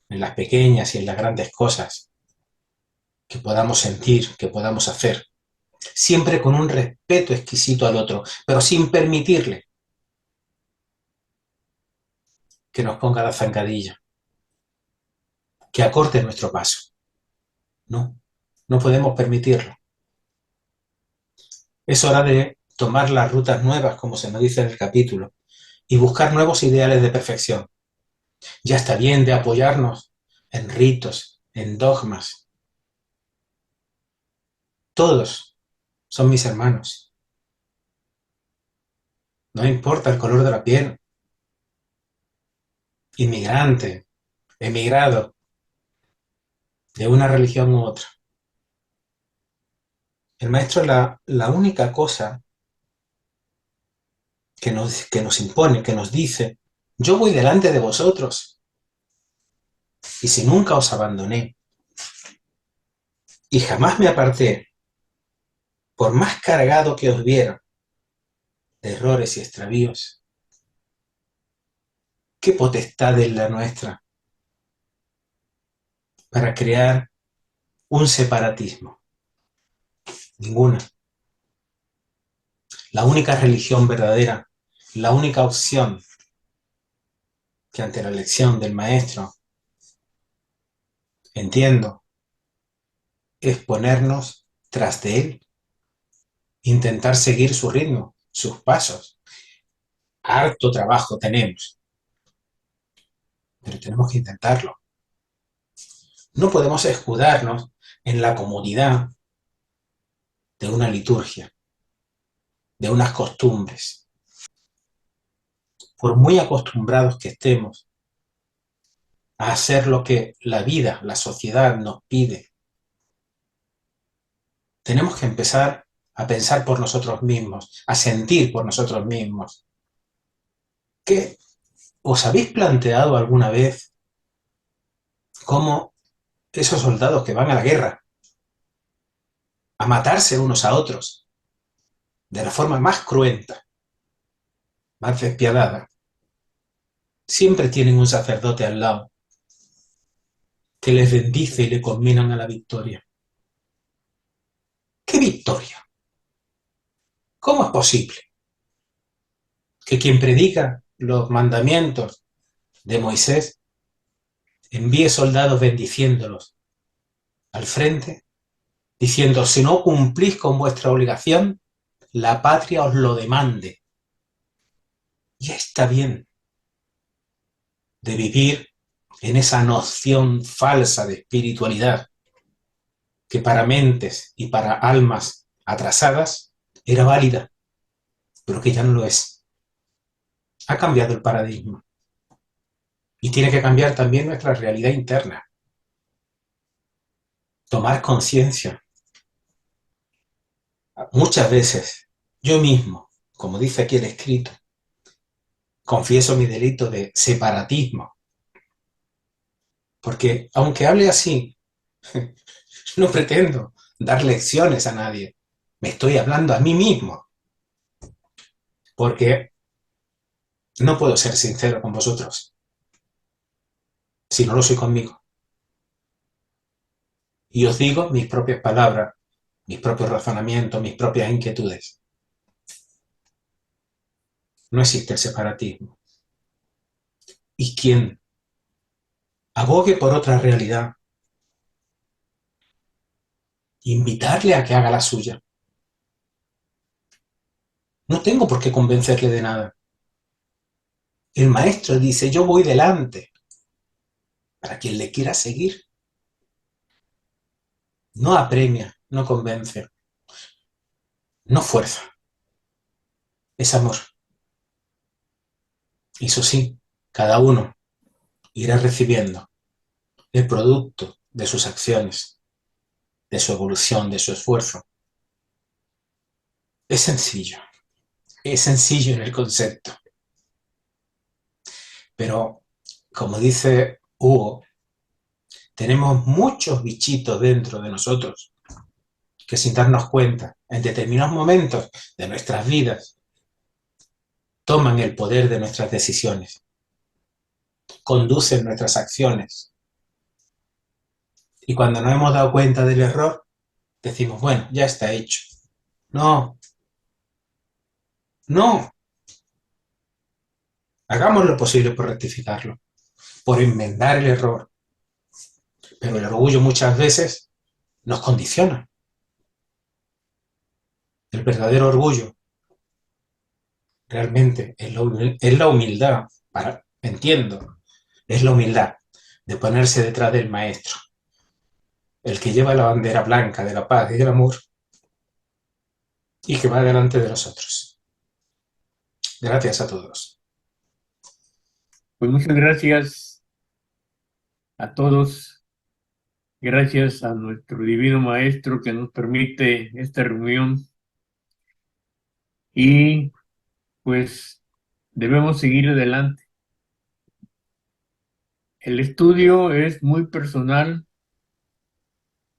S15: en las pequeñas y en las grandes cosas que podamos sentir, que podamos hacer, siempre con un respeto exquisito al otro, pero sin permitirle que nos ponga la zancadilla, que acorte nuestro paso. No, no podemos permitirlo. Es hora de tomar las rutas nuevas, como se nos dice en el capítulo, y buscar nuevos ideales de perfección. Ya está bien de apoyarnos en ritos, en dogmas. Todos son mis hermanos. No importa el color de la piel. Inmigrante, emigrado, de una religión u otra. El maestro, la única cosa que nos impone, que nos dice, yo voy delante de vosotros, y si nunca os abandoné, y jamás me aparté, por más cargado que os viera de errores y extravíos, ¿qué potestad es la nuestra para crear un separatismo? Ninguna. La única religión verdadera, la única opción que ante la elección del maestro entiendo es ponernos tras de él, intentar seguir su ritmo, sus pasos. Harto trabajo tenemos, pero tenemos que intentarlo. No podemos escudarnos en la comodidad de una liturgia, de unas costumbres. Por muy acostumbrados que estemos a hacer lo que la vida, la sociedad nos pide, tenemos que empezar a pensar por nosotros mismos, a sentir por nosotros mismos. ¿Qué os habéis planteado alguna vez cómo esos soldados que van a la guerra a matarse unos a otros de la forma más cruenta, más despiadada, siempre tienen un sacerdote al lado que les bendice y le conminan a la victoria? ¿Qué victoria? ¿Cómo es posible que quien predica los mandamientos de Moisés envíe soldados bendiciéndolos al frente, diciendo, si no cumplís con vuestra obligación, la patria os lo demande? Ya está bien de vivir en esa noción falsa de espiritualidad que para mentes y para almas atrasadas era válida, pero que ya no lo es. Ha cambiado el paradigma y tiene que cambiar también nuestra realidad interna. Tomar conciencia. Muchas veces yo mismo, como dice aquí el escrito, confieso mi delito de separatismo, porque aunque hable así, no pretendo dar lecciones a nadie, me estoy hablando a mí mismo, porque no puedo ser sincero con vosotros si no lo soy conmigo. Y os digo mis propias palabras, mis propios razonamientos, mis propias inquietudes. No existe el separatismo. Y quien abogue por otra realidad, invitarle a que haga la suya. No tengo por qué convencerle de nada. El maestro dice, yo voy delante, para quien le quiera seguir. No apremia, no convence, no fuerza. Es amor. Eso sí, cada uno irá recibiendo el producto de sus acciones, de su evolución, de su esfuerzo. Es sencillo en el concepto. Pero, como dice Hugo, tenemos muchos bichitos dentro de nosotros que sin darnos cuenta, en determinados momentos de nuestras vidas, toman el poder de nuestras decisiones, conducen nuestras acciones. Y cuando nos hemos dado cuenta del error, decimos, bueno, ya está hecho. No, no. Hagamos lo posible por rectificarlo, por enmendar el error. Pero el orgullo muchas veces nos condiciona. El verdadero orgullo realmente es la humildad, entiendo, es la humildad de ponerse detrás del maestro, el que lleva la bandera blanca de la paz y del amor y que va delante de nosotros. Gracias a todos.
S1: Pues muchas gracias a todos. Gracias a nuestro divino maestro que nos permite esta reunión. Y pues debemos seguir adelante. El estudio es muy personal,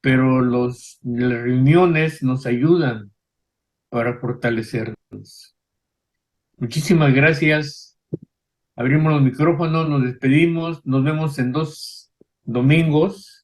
S1: pero las reuniones nos ayudan para fortalecernos. Muchísimas gracias. Abrimos los micrófonos, nos despedimos, nos vemos en 2 domingos.